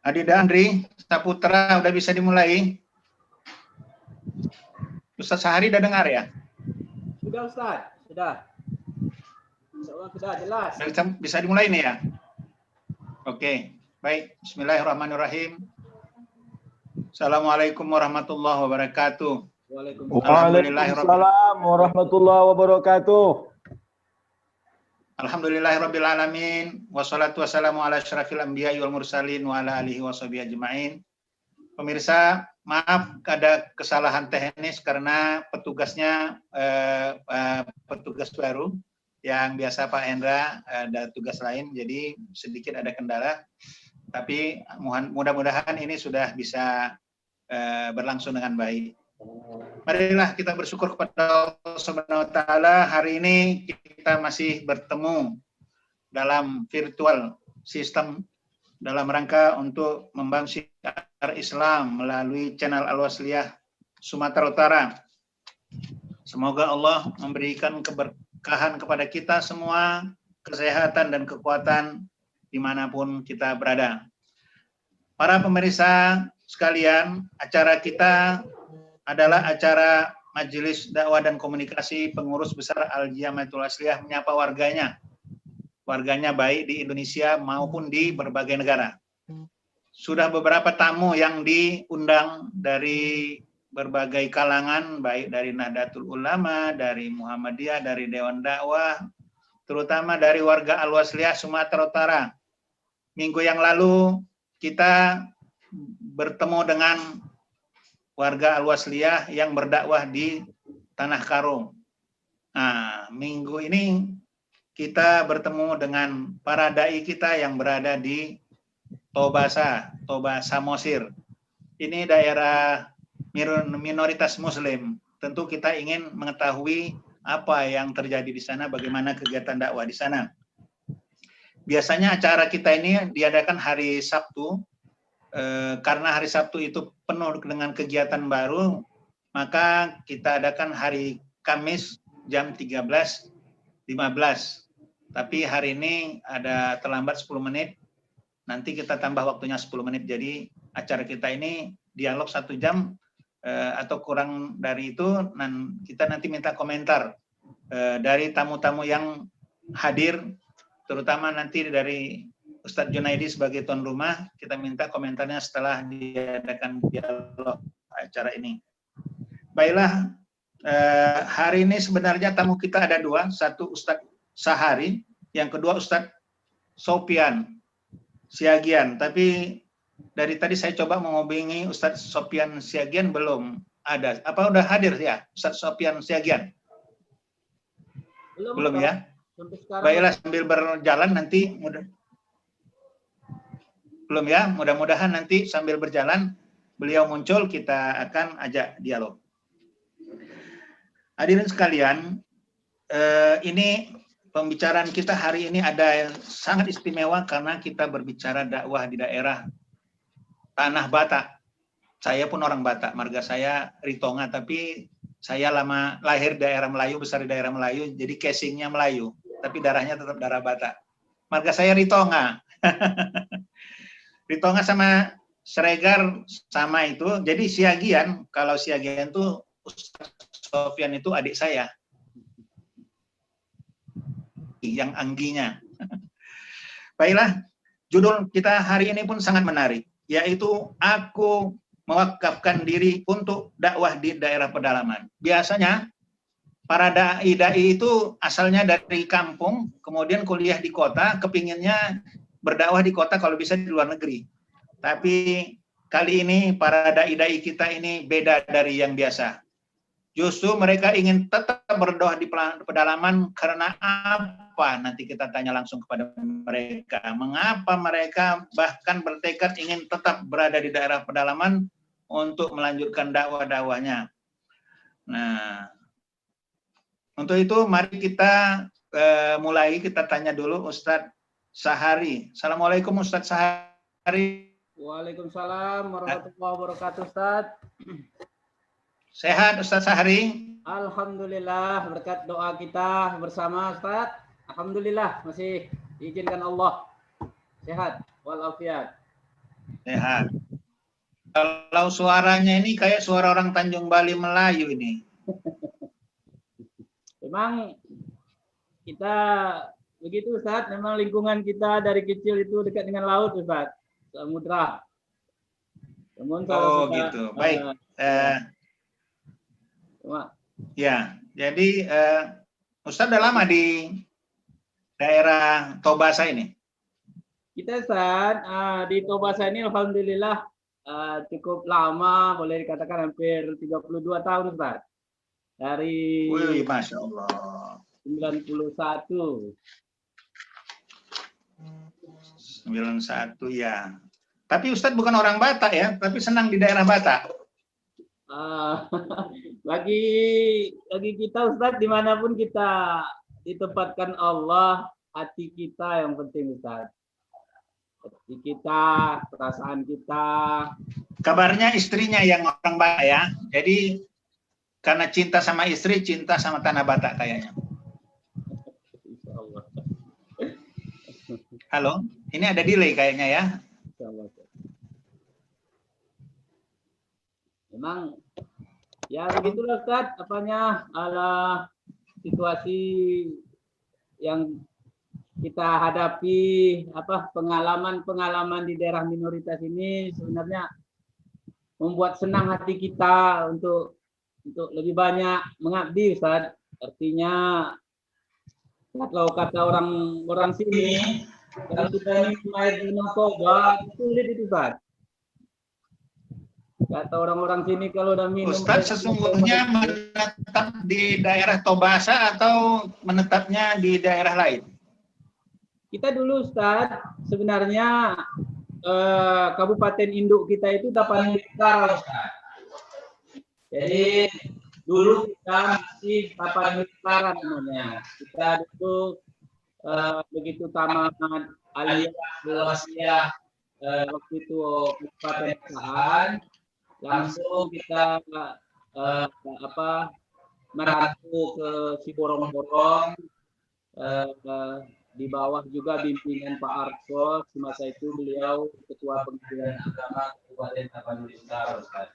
Adida Andri Saputra udah bisa dimulai. Ustaz Sahari udah dengar ya? Sudah Ustaz, sudah. Sudah jelas. Bisa dimulai nih ya? Oke, baik. Bismillahirrahmanirrahim. Assalamualaikum warahmatullahi wabarakatuh. Waalaikumsalam warahmatullahi wabarakatuh. Alhamdulillahirabbil alamin wassalatu wassalamu ala asyrafil anbiya'i wal mursalin wa ala alihi washabihi ajmain. Pemirsa, maaf ada kesalahan teknis karena petugasnya petugas baru yang biasa Pak Hendra ada tugas lain, jadi sedikit ada kendala. Tapi mudah-mudahan ini sudah bisa berlangsung dengan baik. Marilah kita bersyukur kepada Allah Subhanahu wa taala, hari ini kita masih bertemu dalam virtual sistem dalam rangka untuk membangun syiar Islam melalui channel Al-Wasliyah Sumatera Utara. Semoga Allah memberikan keberkahan kepada kita semua, kesehatan dan kekuatan dimanapun kita berada. Para pemirsa sekalian, acara kita adalah acara Majelis Dakwah dan Komunikasi Pengurus Besar Al-Jamiatul Wasliyah menyapa warganya baik di Indonesia maupun di berbagai negara. Sudah beberapa tamu yang diundang dari berbagai kalangan, baik dari Nahdlatul Ulama, dari Muhammadiyah, dari Dewan Dakwah, terutama dari warga Al-Wasliyah Sumatera Utara. Minggu yang lalu kita bertemu dengan warga Al-Wasliyah yang berdakwah di Tanah Karo. Nah, minggu ini kita bertemu dengan para dai kita yang berada di Toba Samosir. Ini daerah minoritas Muslim. Tentu kita ingin mengetahui apa yang terjadi di sana, bagaimana kegiatan dakwah di sana. Biasanya acara kita ini diadakan hari Sabtu. Karena hari Sabtu itu penuh dengan kegiatan baru, maka kita adakan hari Kamis jam 13.15. Tapi hari ini ada terlambat 10 menit, nanti kita tambah waktunya 10 menit. Jadi acara kita ini dialog 1 jam atau kurang dari itu, dan kita nanti minta komentar dari tamu-tamu yang hadir, terutama nanti dari Ustadz Junaidi sebagai tuan rumah, kita minta komentarnya setelah diadakan dialog acara ini. Baiklah, hari ini sebenarnya tamu kita ada 2, satu Ustadz Sahari, yang kedua Ustadz Sopian Siagian. Tapi dari tadi saya coba menghubungi Ustadz Sopian Siagian, belum ada. Apa udah hadir ya Ustadz Sopian Siagian? Belum ya? Baiklah, sambil berjalan nanti belum ya, mudah-mudahan nanti sambil berjalan beliau muncul, kita akan ajak dialog. Hadirin sekalian, ini pembicaraan kita hari ini ada yang sangat istimewa karena kita berbicara dakwah di daerah Tanah Batak. Saya pun orang Batak, marga saya Ritonga, tapi saya lama lahir di daerah Melayu, besar di daerah Melayu, jadi casingnya Melayu, tapi darahnya tetap darah Batak. Marga saya Ritonga. Ritonga sama Sregar sama itu. Jadi Siagian, kalau Siagian itu Ustaz Sofian itu adik saya. Yang angginya. Baiklah, judul kita hari ini pun sangat menarik, yaitu aku mewakafkan diri untuk dakwah di daerah pedalaman. Biasanya para dai-dai itu asalnya dari kampung, kemudian kuliah di kota, kepinginnya berdakwah di kota, kalau bisa di luar negeri. Tapi kali ini para dai-dai kita ini beda dari yang biasa. Justru mereka ingin tetap berdakwah di pedalaman karena apa? Nanti kita tanya langsung kepada mereka. Mengapa mereka bahkan bertekad ingin tetap berada di daerah pedalaman untuk melanjutkan dakwah-dakwahnya. Nah, untuk itu mari kita mulai, kita tanya dulu Ustadz Sahari. Assalamualaikum Ustadz Sahari. Waalaikumsalam warahmatullahi wabarakatuh Ustadz. Sehat Ustadz Sahari? Alhamdulillah, berkat doa kita bersama Ustadz. Alhamdulillah, masih diizinkan Allah. Sehat walafiat. Sehat. Kalau suaranya ini kayak suara orang Tanjung Bali Melayu ini. Memang kita begitu Ustaz, memang lingkungan kita dari kecil itu dekat dengan laut Ustaz, samudra. Namun kalau kita, gitu. Baik. Ya, jadi Ustaz udah lama di daerah Tobasa ini? Kita Ustaz di Tobasa ini alhamdulillah cukup lama, boleh dikatakan hampir 32 tahun Ustaz. Dari Masya Allah. 91 ya. Tapi Ustadz bukan orang Batak ya, tapi senang di daerah Batak. Bagi kita Ustadz, dimanapun kita ditempatkan Allah, hati kita yang penting Ustadz. Hati kita, perasaan kita. Kabarnya istrinya yang orang Batak ya, jadi karena cinta sama istri, cinta sama tanah Batak kayaknya. Halo, ini ada delay kayaknya ya. Memang ya begitulah Ustaz, ala situasi yang kita hadapi, pengalaman di daerah minoritas ini sebenarnya membuat senang hati kita untuk lebih banyak mengabdi Ustaz. Artinya kalau kata orang sini, kalau kita ini main minum toba, sulit itu Ustaz. Kata orang-orang sini kalau udah minum. Ustaz sesungguhnya menetap di daerah Tobasa atau menetapnya di daerah lain? Kita dulu Ustaz, sebenarnya kabupaten induk kita itu Tapanuli Utara Ustaz. Jadi dulu kita masih Tapanuli Utara namanya. Kita dulu begitu tamat aliyah waktu itu Kabupaten Asahan, langsung kita merantau ke Siborong-borong, di bawah juga bimbingan Pak Arso. Semasa itu beliau Ketua Pengadilan Agama Kabupaten Tapanuli Utara Ustaz.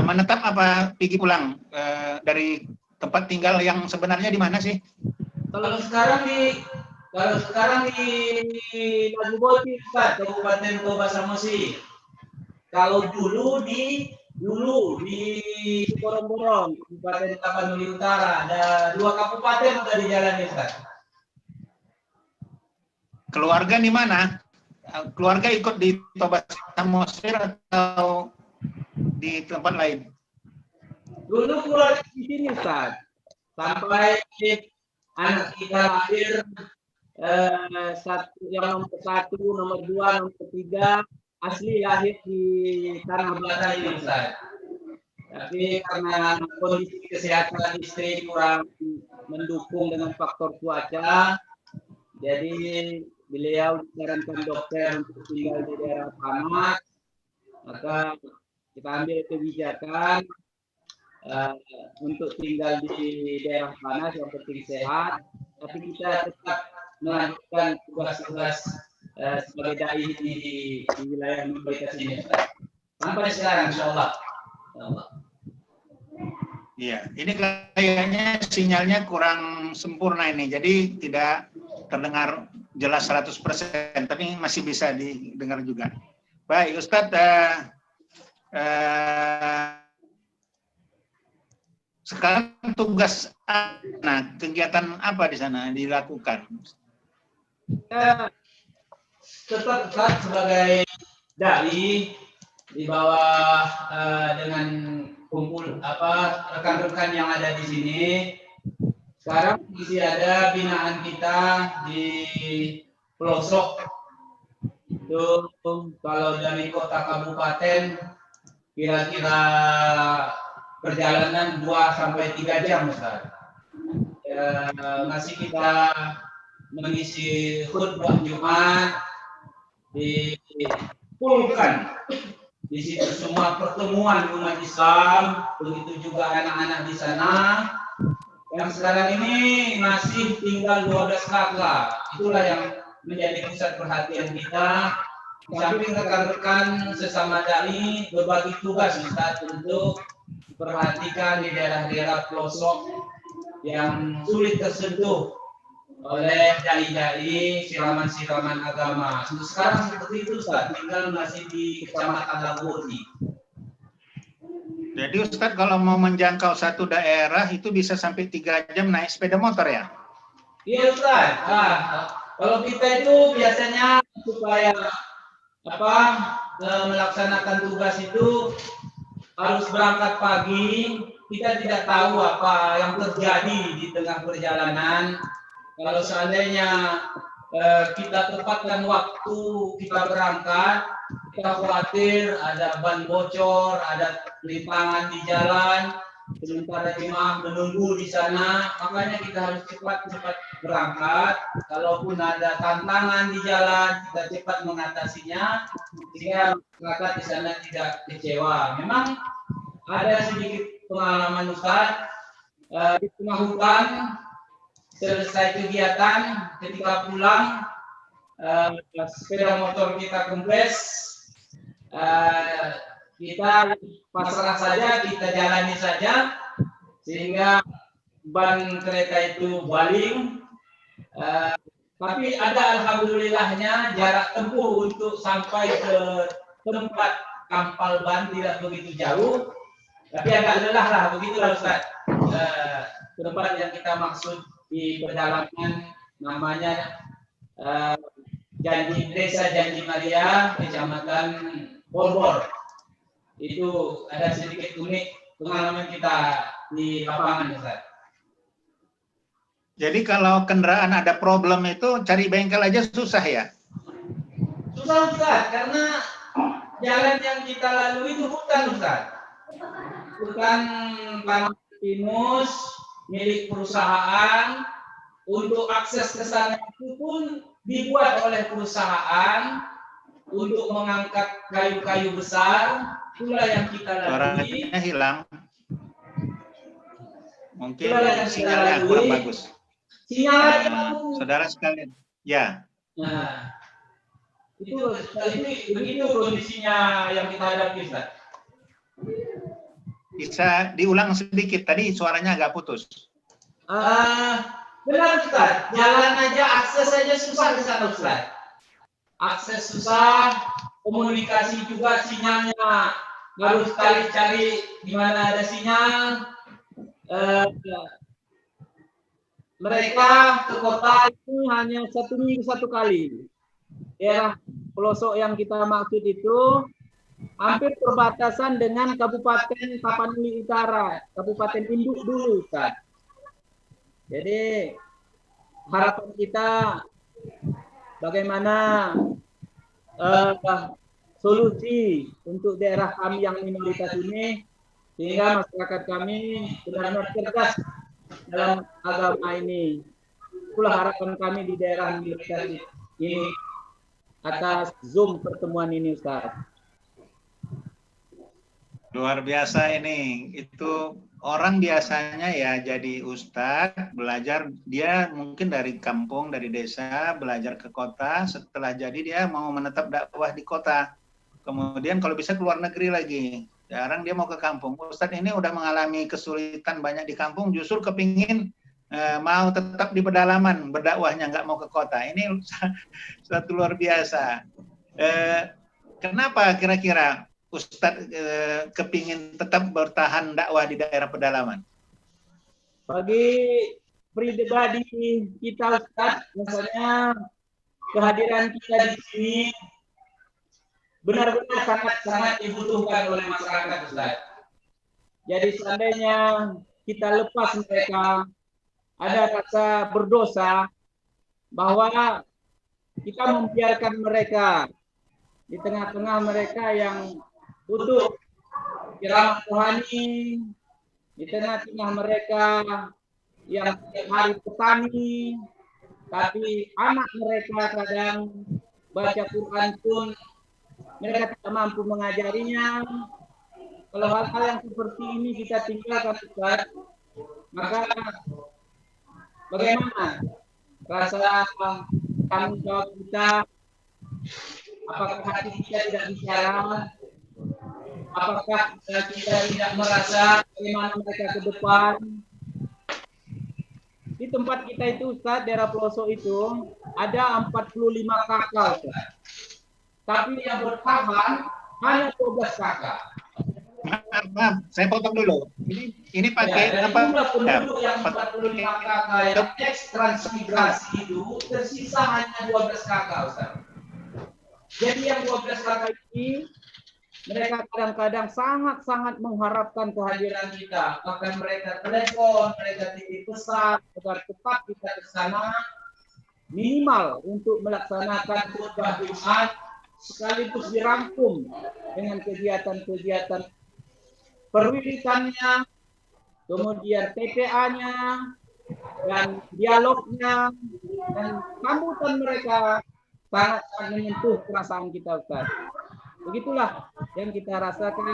Menetap apa pergi pulang dari tempat tinggal yang sebenarnya di mana sih? Kalau sekarang di Laguboti Ustaz, Kabupaten Tobasa Musi. Kalau dulu di Borong-Borong, Kabupaten Tapanuli Utara, ada 2 kabupaten udah di jalan Ustaz. Keluarga di mana? Keluarga ikut di Tobasa Samosir atau di tempat lain? Dulu keluarga di sini Ustaz, sampai anak kita lahir yang nomor 1, nomor 2, nomor 3 asli lahir di tanah Batak ini Ustaz. Tapi karena kondisi kesehatan istri kurang mendukung dengan faktor cuaca, jadi beliau disarankan dokter untuk tinggal di daerah panas. Maka kita ambil kebijakan untuk tinggal di daerah panas, yang penting sehat, tapi kita tetap melanjutkan tugas-tugas sebagai dai di wilayah minoritas ini sampai sekarang, insya Allah. Iya, ini kayaknya sinyalnya kurang sempurna ini, jadi tidak terdengar jelas 100%, tapi masih bisa didengar juga. Baik, Ustadz, sekarang tugas kegiatan apa di sana dilakukan? Tetap sebagai dai di bawah dengan kumpul rekan-rekan yang ada di sini. Sekarang masih ada binaan kita di pelosok. Itu kalau dari kota kabupaten kira-kira perjalanan 2-3 jam Ustaz. Masih kita mengisi khutbah Jumat dikumpulkan di situ semua pertemuan umat Islam, begitu juga anak-anak di sana. yang sekarang ini masih tinggal 12 kakak. Itulah yang menjadi pusat perhatian kita. Di samping rekan-rekan sesama dai berbagi tugas Ustaz untuk perhatikan di daerah-daerah pelosok yang sulit tersentuh oleh dai-dai siraman-siraman agama. Sekarang seperti itu Ustaz, tinggal masih di Kecamatan Lagoti. Jadi Ustadz kalau mau menjangkau satu daerah itu bisa sampai 3 jam naik sepeda motor ya? Iya Ustaz. Kalau kita itu biasanya supaya melaksanakan tugas itu harus berangkat pagi. Kita tidak tahu apa yang terjadi di tengah perjalanan. Kalau seandainya kita tepatkan waktu kita berangkat, kita khawatir ada ban bocor, ada rintangan di jalan, sementara jemaah menunggu di sana, makanya kita harus cepat-cepat berangkat. Kalaupun ada tantangan di jalan, kita cepat mengatasinya sehingga masyarakat di sana tidak kecewa. Memang ada sedikit pengalaman Ustaz di tengah hutan, selesai kegiatan, ketika pulang sepeda motor kita kempes, kita pasrah saja, kita jalani saja, sehingga ban kereta itu baling. Tapi ada alhamdulillahnya jarak tempuh untuk sampai ke tempat kampal ban tidak begitu jauh, tapi agak lelah lah, begitulah Ustaz. Tempat yang kita maksud di pedalaman namanya Desa Janji Maria, Kecamatan Borbor. Itu ada sedikit unik pengalaman kita di lapangan, Ustaz. Jadi kalau kendaraan ada problem itu cari bengkel aja susah ya? Susah Ustaz, karena jalan yang kita lalui itu hutan Ustaz. Hutan tanah pinus milik perusahaan. Untuk akses ke sana itu pun dibuat oleh perusahaan untuk mengangkat kayu-kayu besar. Itulah yang kita lalui. Suaranya hilang. Mungkin sinyalnya kurang bagus. Sinyal saudara sekalian. Ya. Nah, itu begitu kondisinya yang kita hadapi, Ustaz. Bisa diulang sedikit, tadi suaranya agak putus. Benar Ustaz, jalan aja, akses aja susah di sana Ustaz. Akses susah, komunikasi juga sinyalnya harus cari di mana ada sinyal. Mereka ke kota itu hanya 1 minggu 1 kali. Daerah pelosok yang kita maksud itu hampir perbatasan dengan Kabupaten Tapanuli Utara, Kabupaten Induk dulu Ustaz. Jadi harapan kita bagaimana solusi untuk daerah kami yang minoritas ini sehingga masyarakat kami benar-benar cerdas dalam agama ini. Itulah harapan kami di daerah minoritas ini atas Zoom pertemuan ini Ustaz. Luar biasa ini. Itu orang biasanya ya jadi ustadz, belajar, dia mungkin dari kampung, dari desa, belajar ke kota, setelah jadi dia mau menetap dakwah di kota. Kemudian kalau bisa keluar negeri lagi. Jarang dia mau ke kampung. Ustadz ini udah mengalami kesulitan banyak di kampung, justru kepingin mau tetap di pedalaman, berdakwahnya nggak mau ke kota. Ini suatu luar biasa. Kenapa kira-kira Ustadz kepingin tetap bertahan dakwah di daerah pedalaman? Bagi pribadi kita Ustadz, misalnya kehadiran kita di sini benar-benar sangat-sangat dibutuhkan oleh masyarakat Ustadz. Jadi seandainya kita lepas mereka, ada rasa berdosa bahwa kita membiarkan mereka di tengah-tengah mereka yang butuh ceramah rohani, di tengah-tengah mereka yang setiap hari petani, tapi anak mereka kadang baca Quran pun mereka tidak mampu mengajarinya. Kalau hal-hal yang seperti ini kita tinggalkan Ustaz, maka bagaimana rasa tanggung jawab kita? Apakah hati kita tidak bicara? Apakah kita tidak merasa bagaimana mereka ke depan? Di tempat kita itu Ustaz, daerah pelosok itu ada 45 kakak Ustaz. Tapi yang bertahan hanya 12 kakak. Maaf, saya potong dulu. Ini pakai Ya, apa? jumlah penduduk yang 45 kakak yang ex-transmigrasi itu tersisa hanya 12 kakak Ustaz. Jadi yang 12 kakak ini mereka kadang-kadang sangat-sangat mengharapkan kehadiran kita. Bahkan mereka telepon, mereka titip pesan agar cepat kita ke sana minimal untuk melaksanakan khutbah Jumat sekaligus dirangkum dengan kegiatan-kegiatan perwiritannya, kemudian TPA-nya, dan dialognya, dan sambutan mereka sangat menyentuh perasaan kita Ustaz. Begitulah yang kita rasakan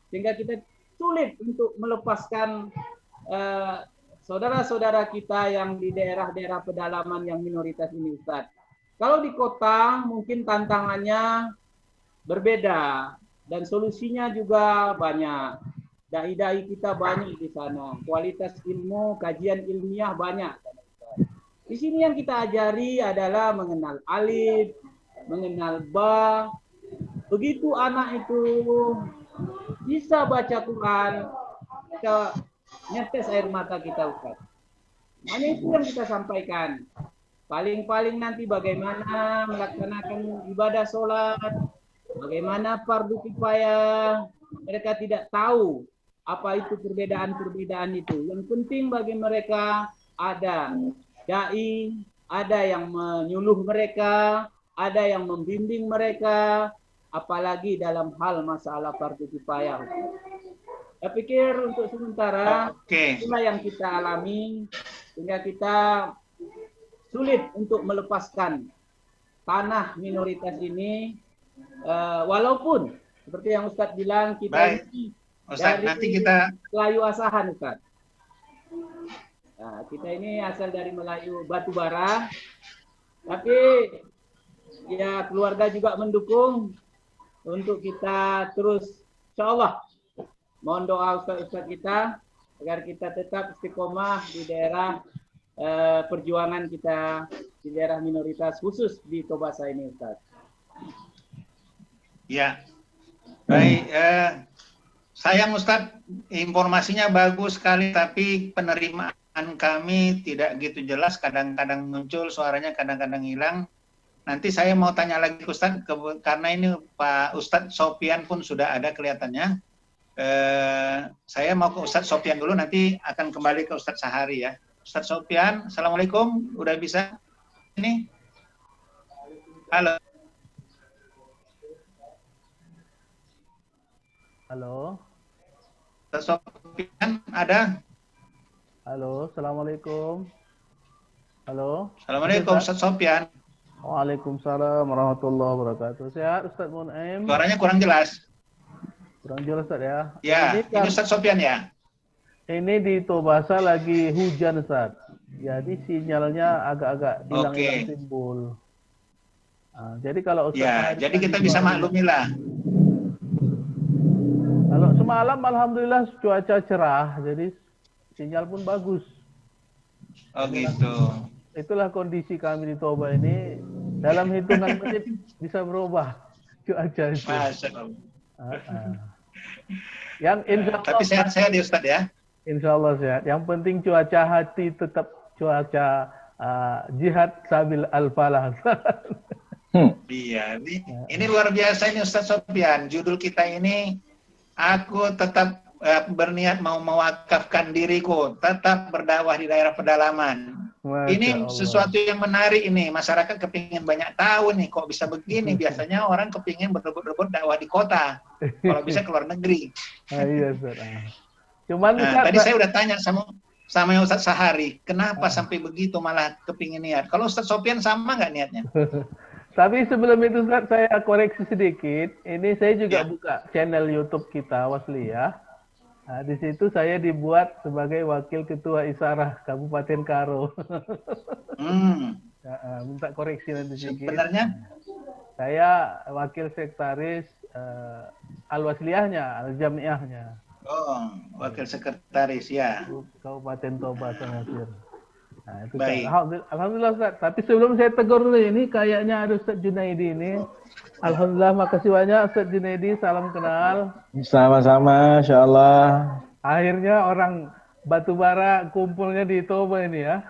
sehingga kita sulit untuk melepaskan saudara-saudara kita yang di daerah-daerah pedalaman yang minoritas ini Ustaz. Kalau di kota mungkin tantangannya berbeda dan solusinya juga banyak. Dai-dai kita banyak di sana. Kualitas ilmu, kajian ilmiah banyak. Di sini yang kita ajari adalah mengenal alif, mengenal ba. Begitu anak itu bisa baca Quran, kita nyetes air mata kita Ustaz. Hanya itu yang kita sampaikan. Paling-paling nanti bagaimana melaksanakan ibadah sholat, bagaimana fardu kifayah, mereka tidak tahu apa itu perbedaan-perbedaan itu. Yang penting bagi mereka ada dai, ada yang menyuluh mereka, ada yang membimbing mereka, apalagi dalam hal masalah fardu kifayah. Saya pikir untuk sementara itulah yang kita alami sehingga kita sulit untuk melepaskan tanah minoritas ini, walaupun seperti yang Ustadz bilang kita ini Ustadz, dari nanti kita Melayu Asahan Ustadz. Nah, kita ini asal dari Melayu Batubara, tapi ya keluarga juga mendukung untuk kita terus, insya Allah, mohon doa Ustadz kita agar kita tetap istiqomah di daerah perjuangan kita di daerah minoritas khusus di Tobasa ini Ustaz. Ya, baik. Sayang Ustadz, informasinya bagus sekali, tapi penerimaan kami tidak gitu jelas. Kadang-kadang muncul suaranya, kadang-kadang hilang. Nanti saya mau tanya lagi Ustadz, karena ini Pak Ustadz Sopian pun sudah ada kelihatannya. Saya mau ke Ustadz Sopian dulu, nanti akan kembali ke Ustadz Sahari ya. Ustadz Sopian, Assalamualaikum, udah bisa ini? Halo. Halo. Ustadz Sopian ada? Halo, Assalamualaikum. Halo. Assalamualaikum Ustadz Sopian. Waalaikumsalam warahmatullahi wabarakatuh. Sehat Ustadz Munaim? Suaranya kurang jelas. Kurang jelas Ustadz ya? Ya, ini Ustadz Sopian ya? Ini di Tobasa lagi hujan Ustadz. Jadi sinyalnya agak-agak hilang-hilang simbol. Nah, jadi kalau Ustadz ya, jadi kita bisa maklumi lah. Kalau semalam alhamdulillah cuaca cerah, jadi sinyal pun bagus. Oh gitu. Itulah kondisi kami di Toba ini. Dalam hitungan menit bisa berubah cuaca itu. Masya Allah. Yang insya Allah, tapi sehat-sehat ya Ustadz ya? Insya Allah sehat. Yang penting cuaca hati tetap cuaca jihad sabil al-falah. Iya, ini luar biasa ini Ustadz Sopian. Judul kita ini, aku tetap berniat mau mewakafkan diriku, tetap berdakwah di daerah pedalaman. Ini sesuatu yang menarik ini. Masyarakat kepingin banyak tahu nih, kok bisa begini. Biasanya orang kepingin berebut-rebut dakwah di kota. Kalau bisa keluar negeri. Iya, Ustaz. Cuman tadi saya udah tanya sama Ustadz Sahari, kenapa sampai begitu malah kepingin niat. Kalau Ustadz Sopian sama nggak niatnya? Tapi sebelum itu Ustaz, saya koreksi sedikit. Ini saya juga buka channel YouTube kita, Wasliyah. Nah, di situ saya dibuat sebagai wakil ketua Isarah Kabupaten Karo. Minta koreksi nanti sedikit. Sebenarnya saya wakil sekretaris Al-Wasliyahnya, Al-Jamiahnya. Oh, wakil sekretaris ya. Kabupaten Toba Samosir. Nah, itu Baik. Alhamdulillah Ustaz. Tapi sebelum saya tegur dulu ini, kayaknya ada Ustaz Junaidi ini. Alhamdulillah, makasih banyak Ustaz Junaidi. Salam kenal. Sama-sama, insya Allah. Akhirnya orang Batubara kumpulnya di Toba ini ya.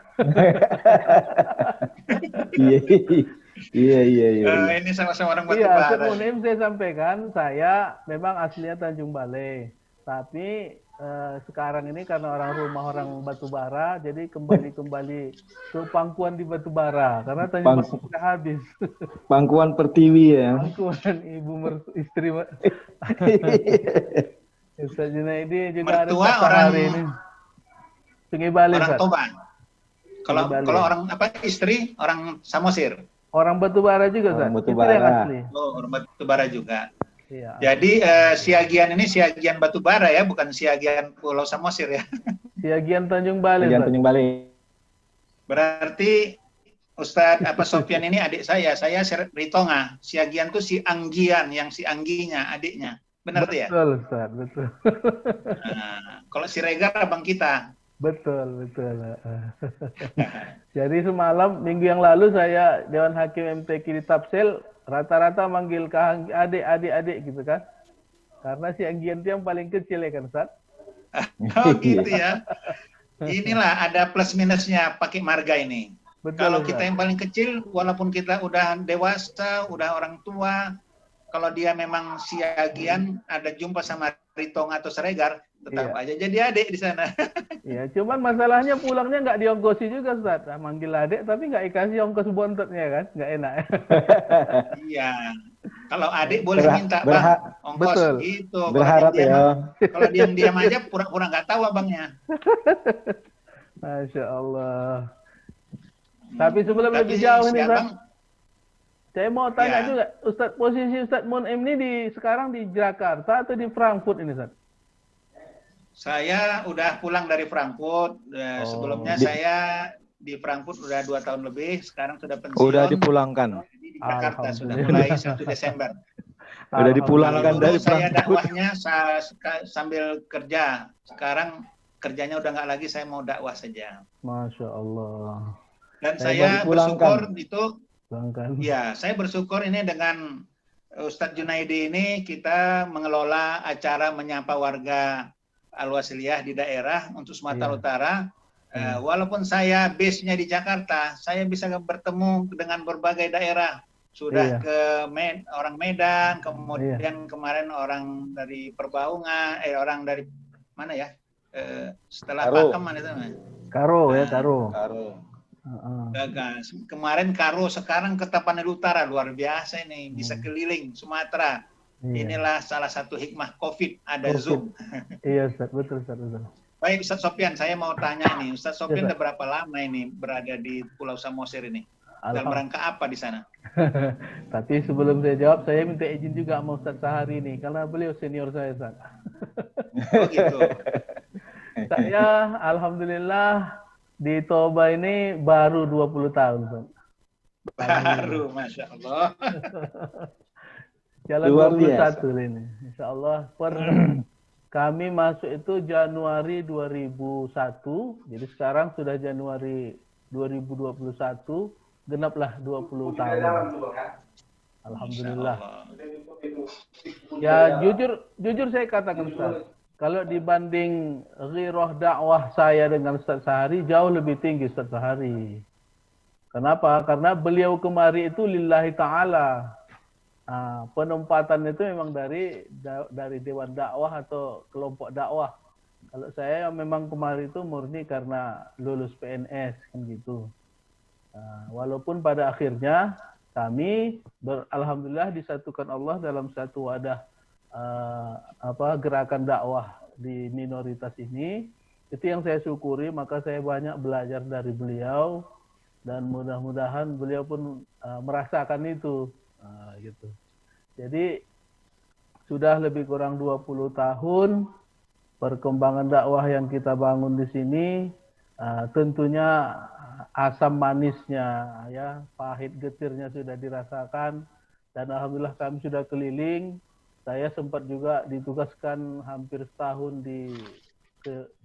Iya. Ini sama-sama orang Iya, Batubara. sebelum saya sampaikan, saya memang aslinya Tanjung Balai. Tapi sekarang ini karena orang rumah orang Batubara, jadi kembali ke pangkuan di Batubara. Karena Tanjung Balai sudah habis. Pangkuan Pertiwi ya. Pangkuan istri. Ustaz Junaidi juga Mertua ada orang hari ini. Sungai Balai, orang Ustaz. Toba. Kalau orang apa istri orang Samosir. Orang Batubara juga, Ustaz. Orang Itu Batubara. yang asli. Oh, orang Batubara juga. Iya. Jadi Siagian ini Siagian Batubara ya, bukan Siagian Pulau Samosir ya. Siagian Tanjung Balai, Ustaz. Tanjung Balai. Berarti Ustadz Sofyan ini adik saya Ritonga. Siagian tuh si Anggian, yang si Angginya, adiknya. Benar tuh ya? Betul, Ustaz, betul. Nah, kalau si Regar abang kita. Betul. Jadi semalam, minggu yang lalu saya Dewan Hakim MTQ di Tapsel, rata-rata manggil adik gitu kan. Karena si Anggian itu yang paling kecil ya kan, Ustaz? Oh gitu ya. Inilah ada plus minusnya pakai marga ini. Betul, Kalau Ustaz. kita yang paling kecil, walaupun kita udah dewasa, udah orang tua, kalau dia memang Siagian, ada jumpa sama Ritong atau Seregar, tetap aja jadi adik di sana. Iya, cuman masalahnya pulangnya nggak diongkosi juga, Ustaz. Nah, manggil adik tapi nggak dikasih ongkos bontotnya kan, nggak enak. Iya. Kalau adik boleh minta ongkos betul. gitu. Berharap ya. Kalau diam-diam aja pura-pura nggak tahu abangnya. Masya Allah. Tapi sebelum lebih jauh si nih, Ustaz, abang, saya mau tanya Ya. juga, Ustaz, posisi Ustaz Munim ini sekarang di Jakarta atau di Frankfurt ini, Ustaz? saya udah pulang dari Frankfurt. Sebelumnya saya di Frankfurt udah 2 tahun lebih. Sekarang sudah pensiun. Udah dipulangkan. Di Jakarta sudah Alhamdulillah. mulai 1 Desember. Udah dipulangkan Kalau dari dulu saya Frankfurt. dakwahnya sambil kerja. Sekarang kerjanya udah nggak lagi, saya mau dakwah saja. Masya Allah. Dan Saya saya baru pulangkan. bersyukur itu, Bangkan. ya saya bersyukur ini dengan Ustadz Junaidi ini kita mengelola acara menyapa warga Al-Wasliyah di daerah untuk Sumatera Iya. Utara. Walaupun saya base-nya di Jakarta, saya bisa bertemu dengan berbagai daerah. Sudah Iya. ke orang Medan, kemudian kemarin orang dari Perbaungan, orang dari mana ya? Setelah Karo. Pakem mana itu namanya? Karo ya, Karo. Gagal. Kemarin Karo, sekarang ke Tapanuli Utara, luar biasa ini, bisa keliling Sumatera. Iya. Inilah salah satu hikmah COVID, ada COVID. Zoom. Iya, Ustaz, betul, Ustaz, betul. Baik, Ustaz Sofyan, saya mau tanya nih, Ustaz Sofyan Ustaz. udah berapa lama ini berada di Pulau Samosir ini? Dalam rangka apa di sana? Tapi sebelum saya jawab, saya minta izin juga sama Ustaz Sahari nih, karena beliau senior saya, Ustaz. Oh gitu. Saya, Alhamdulillah, di Toba ini baru 20 tahun, Ustaz. Baru, Masya Allah. Jalan Luar 21 ini. Insya Allah kami masuk itu Januari 2001. Jadi sekarang sudah Januari 2021. Genaplah 20 tahun. Alhamdulillah. Ya jujur saya katakan Ustaz. Kalau dibanding ghirah dakwah saya dengan Ustaz Sahari, jauh lebih tinggi Ustaz Sahari. Kenapa? Karena beliau kemari itu lillahi ta'ala. Penempatan itu memang dari Dewan Dakwah atau kelompok dakwah. Kalau saya memang kemarin itu murni karena lulus PNS kan gitu. Walaupun pada akhirnya kami alhamdulillah disatukan Allah dalam satu wadah gerakan dakwah di minoritas ini. Itu yang saya syukuri, maka saya banyak belajar dari beliau dan mudah-mudahan beliau pun merasakan itu. Gitu. Jadi sudah lebih kurang 20 tahun perkembangan dakwah yang kita bangun di sini tentunya asam manisnya ya, pahit getirnya sudah dirasakan, dan alhamdulillah kami sudah keliling. Saya sempat juga ditugaskan hampir setahun di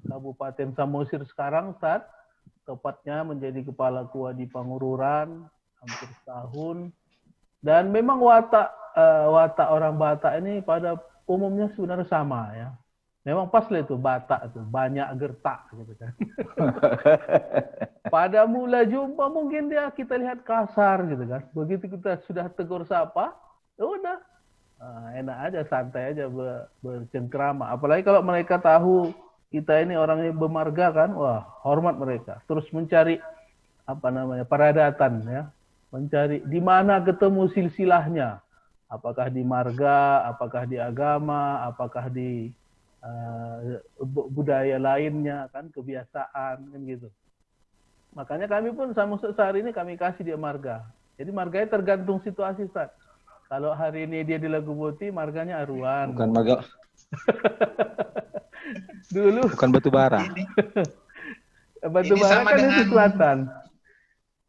Kabupaten Samosir sekarang, Ustaz. Tepatnya menjadi kepala KUA di Pangururan hampir setahun. Dan memang watak orang Batak ini pada umumnya sebenarnya sama ya. Memang pas lah itu Batak itu banyak gertak gitu kan. Pada mula jumpa mungkin kita lihat kasar gitu kan. Begitu kita sudah tegur sapa, ya udah enak aja, santai aja bercengkrama. Apalagi kalau mereka tahu kita ini orangnya bermarga kan, wah hormat mereka. Terus mencari paradatan ya. Mencari di mana ketemu silsilahnya. Apakah di marga, apakah di agama, apakah di budaya lainnya kan, kebiasaan kan gitu. Makanya kami pun sama sehari ini kami kasih dia marga. Jadi marganya tergantung situasi, Ustaz. Kalau hari ini dia di Lagubuti, marganya Aruan. Bukan marga. Dulu Bukan batu bara. batu bara kan di selatan.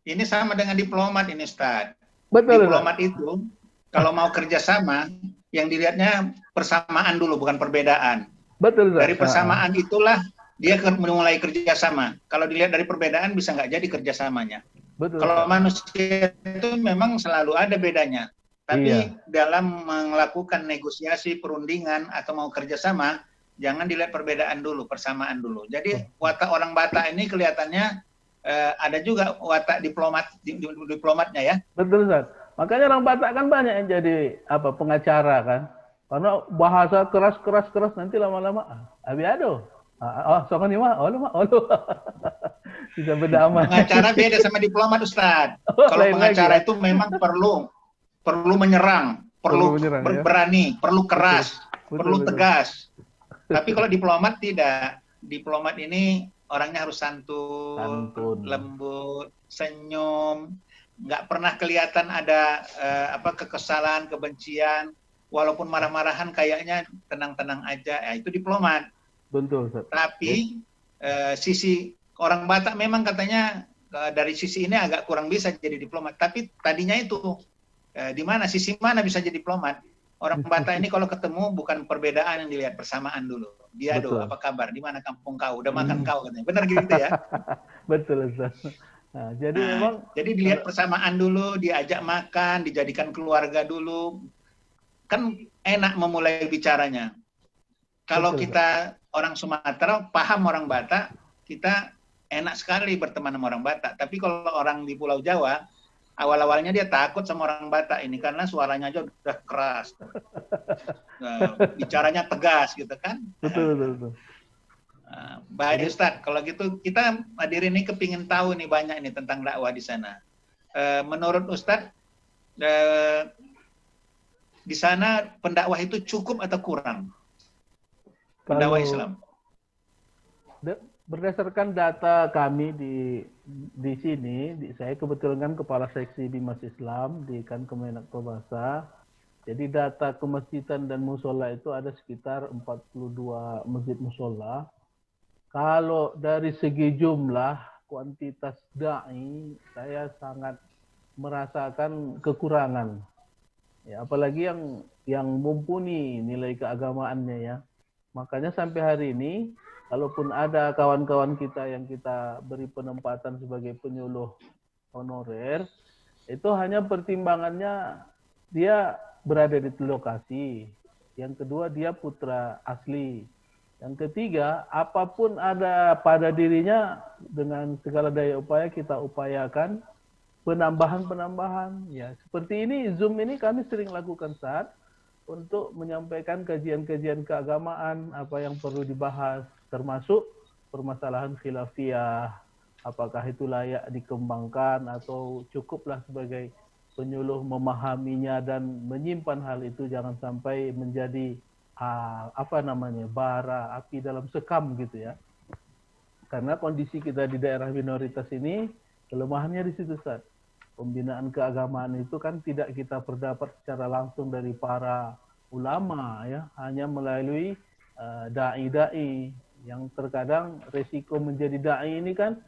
Ini sama dengan diplomat ini, Ustaz. Betul. Diplomat itu kalau mau kerjasama, yang dilihatnya persamaan dulu, bukan perbedaan. Betul. Dari persamaan itulah dia mulai kerjasama. Kalau dilihat dari perbedaan bisa nggak jadi kerjasamanya. Betul. Kalau manusia itu memang selalu ada bedanya. Tapi dalam melakukan negosiasi, perundingan atau mau kerjasama, jangan dilihat perbedaan dulu, persamaan dulu. Jadi watak orang Batak ini kelihatannya ada juga watak diplomatnya ya. Betul, Ustaz. Makanya orang Batak kan banyak yang jadi pengacara kan. Karena bahasa keras nanti lama-lama abiado. Sokan mah, bisa berdamai. Pengacara beda sama diplomat, Ustaz. Kalau pengacara itu memang perlu menyerang, perlu berani, perlu keras, perlu tegas. Tapi kalau diplomat tidak. Diplomat ini orangnya harus santun, lembut, senyum, nggak pernah kelihatan ada kekesalan, kebencian. Walaupun marah-marahan kayaknya tenang-tenang aja, ya itu diplomat. Betul, Ustaz. Tapi sisi orang Batak memang katanya dari sisi ini agak kurang bisa jadi diplomat. Tapi tadinya itu di mana sisi mana bisa jadi diplomat? Orang Batak ini kalau ketemu bukan perbedaan yang dilihat, persamaan dulu. Dia apa kabar? Di mana kampung kau? Udah makan kau katanya. Benar gitu ya? Betul, Ustaz. Nah, jadi dilihat persamaan dulu, diajak makan, dijadikan keluarga dulu. Kan enak memulai bicaranya. Kalau kita orang Sumatera, paham orang Batak, kita enak sekali berteman sama orang Batak. Tapi kalau orang di Pulau Jawa, awal-awalnya dia takut sama orang Batak ini karena suaranya aja udah keras. Bicaranya tegas gitu kan. Betul. Baik Ustaz, kalau gitu kita hadirin ini kepingin tahu nih banyak ini tentang dakwah di sana. Menurut Ustaz, di sana pendakwah itu cukup atau kurang? Pendakwah Islam. Berdasarkan data kami di sini, saya kebetulan kan kepala seksi Bimas Islam di Kemenak Probasa. Jadi data kemasjidan dan musola itu ada sekitar 42 masjid musola. Kalau dari segi jumlah, kuantitas dai, saya sangat merasakan kekurangan. Ya, apalagi yang mumpuni nilai keagamaannya ya. Makanya sampai hari ini, kalaupun ada kawan-kawan kita yang kita beri penempatan sebagai penyuluh honorer, itu hanya pertimbangannya dia berada di lokasi. Yang kedua, dia putra asli. Yang ketiga, apapun ada pada dirinya, dengan segala daya upaya kita upayakan penambahan. Ya, seperti ini, Zoom ini kami sering lakukan saat untuk menyampaikan kajian-kajian keagamaan, apa yang perlu dibahas, termasuk permasalahan khilafiyah, apakah itu layak dikembangkan atau cukuplah sebagai penyuluh memahaminya dan menyimpan hal itu, jangan sampai menjadi bara api dalam sekam gitu ya. Karena kondisi kita di daerah minoritas ini kelemahannya di situ, Ustaz. Pembinaan keagamaan itu kan tidak kita perdapat secara langsung dari para ulama ya, hanya melalui dai-dai yang terkadang resiko menjadi dai ini kan,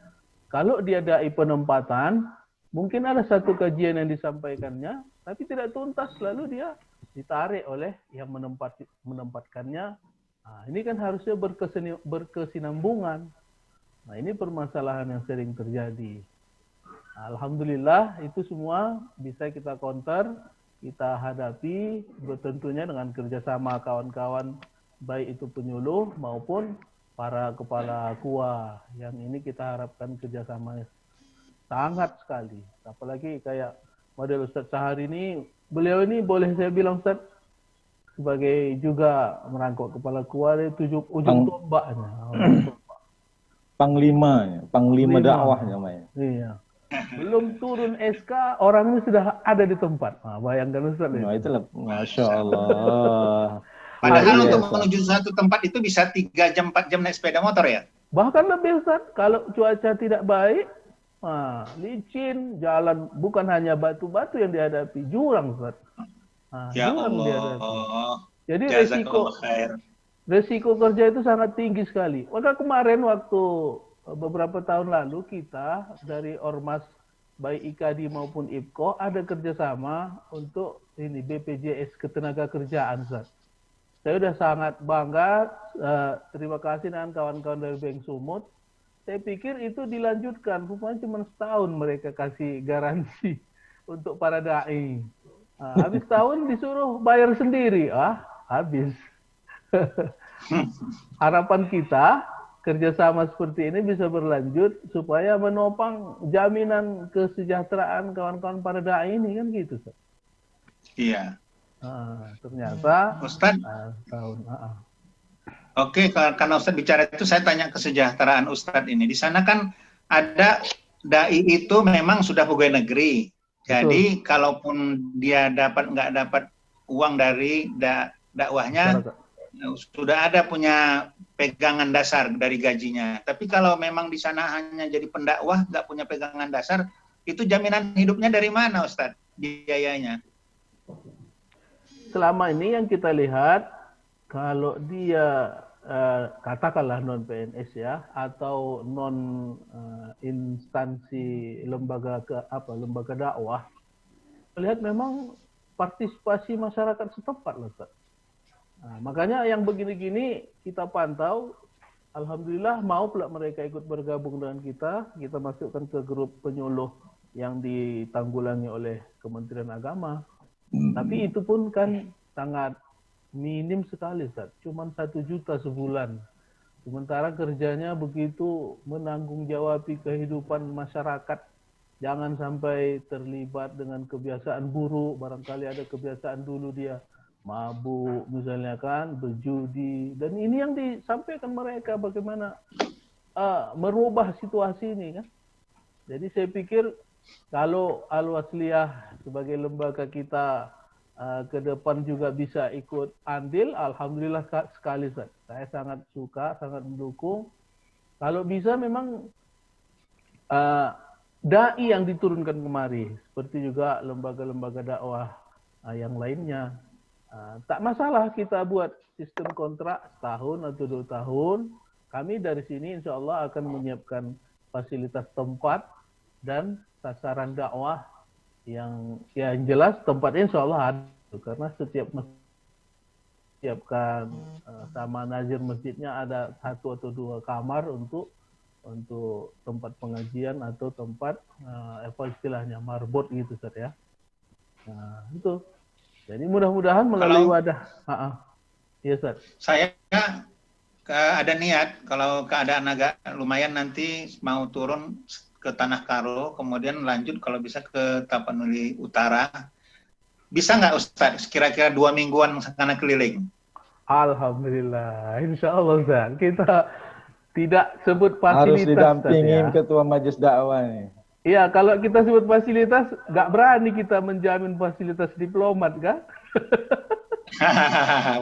kalau dia dai penempatan, mungkin ada satu kajian yang disampaikannya, tapi tidak tuntas, lalu dia ditarik oleh yang menempatkannya. Nah, ini kan harusnya berkesinambungan. Nah, ini permasalahan yang sering terjadi. Alhamdulillah itu semua bisa kita counter, kita hadapi, tentunya dengan kerjasama kawan-kawan, baik itu penyuluh maupun para kepala KUA. Yang ini kita harapkan kerjasamanya sangat sekali. Apalagi kayak model Ustadz Sahari ini, beliau ini boleh saya bilang Ustadz, sebagai juga merangkuk kepala KUA, dari ujung tombaknya. Panglima dakwah namanya. Iya. Belum turun SK, orang ini sudah ada di tempat. Nah, bayangkan Ustaz. Nah, itulah, Masya Allah. Padahal untuk menuju satu tempat itu bisa 3 jam, 4 jam naik sepeda motor ya? Bahkan lebih Ustaz, kalau cuaca tidak baik, licin, jalan bukan hanya batu-batu yang dihadapi, jurang Ustaz. Ya jurang Allah. dihadapi. Jadi Jazakallah resiko kerja itu sangat tinggi sekali. Maka kemarin waktu beberapa tahun lalu kita dari Ormas baik IKADI maupun IPKO ada kerjasama untuk ini BPJS Ketenagakerjaan, Ustaz. Saya sudah sangat bangga, terima kasih dengan kawan-kawan dari Bank Sumut. Saya pikir itu dilanjutkan, rupanya cuma setahun mereka kasih garansi untuk para dai. Habis tahun disuruh bayar sendiri, habis. Harapan kita kerjasama seperti ini bisa berlanjut supaya menopang jaminan kesejahteraan kawan-kawan para dai ini kan gitu, Ustaz. Iya. Ternyata Ustaz. Oke, karena Ustaz bicara itu saya tanya kesejahteraan Ustaz ini. Di sana kan ada dai itu memang sudah pegawai negeri. Jadi kalaupun dia nggak dapat uang dari dakwahnya, sudah ada punya pegangan dasar dari gajinya. Tapi kalau memang di sana hanya jadi pendakwah, nggak punya pegangan dasar, itu jaminan hidupnya dari mana, Ustadz? Biayanya? Selama ini yang kita lihat, kalau dia katakanlah non PNS ya, atau non instansi lembaga dakwah, melihat memang partisipasi masyarakat setempat, Ustaz. Makanya yang begini-gini kita pantau, alhamdulillah mau pula mereka ikut bergabung dengan kita masukkan ke grup penyuluh yang ditanggulangi oleh Kementerian Agama. Tapi itu pun kan sangat minim sekali, Ustaz. Cuma 1 juta sebulan. Sementara kerjanya begitu menanggung jawabi kehidupan masyarakat. Jangan sampai terlibat dengan kebiasaan buruk. Barangkali ada kebiasaan dulu dia mabuk misalnya kan, berjudi, dan ini yang disampaikan mereka bagaimana merubah situasi ini kan. Jadi saya pikir kalau Al-Wasliyah sebagai lembaga kita ke depan juga bisa ikut andil, alhamdulillah sekali, Ustaz. Saya sangat suka, sangat mendukung. Kalau bisa memang dai yang diturunkan kemari, seperti juga lembaga-lembaga dakwah yang lainnya. Tak masalah kita buat sistem kontrak setahun atau 2 tahun. Kami dari sini insya Allah akan menyiapkan fasilitas tempat dan sasaran dakwah yang jelas tempatnya insya Allah ada. Karena setiap menyiapkan sama nazir masjidnya ada 1 atau 2 kamar untuk tempat pengajian atau tempat apa istilahnya marbot gitu, Ustaz ya. Nah, itu. Jadi mudah-mudahan melalui wadah. Iya, Ustaz. Saya ada niat kalau keadaan agak lumayan nanti mau turun ke Tanah Karo, kemudian lanjut kalau bisa ke Tapanuli Utara. Bisa nggak Ustaz? Kira-kira 2 mingguan sana keliling. Alhamdulillah, insya Allah, Ustaz. Kita tidak sebut fasilitas. Harus didampingin ya. Ketua Majelis Dakwah nih. Iya, kalau kita sebut fasilitas, nggak berani kita menjamin fasilitas diplomat, kan?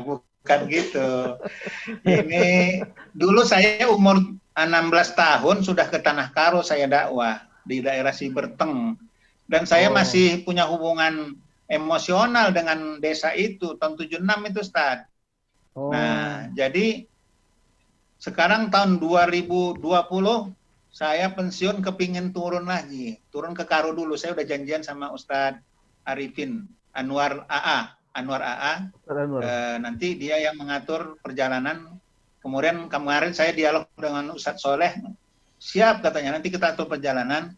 Bukan gitu. Ini dulu saya umur 16 tahun sudah ke Tanah Karo saya dakwah di daerah Siberteng. Dan saya masih punya hubungan emosional dengan desa itu, tahun 76 itu, Ustaz. Nah, Jadi sekarang tahun 2020 saya pensiun kepingin turun lagi. Turun ke Karo dulu. Saya udah janjian sama Ustadz Arifin Anwar AA. Nanti dia yang mengatur perjalanan. Kemudian kemarin saya dialog dengan Ustadz Soleh. Siap katanya, nanti kita atur perjalanan.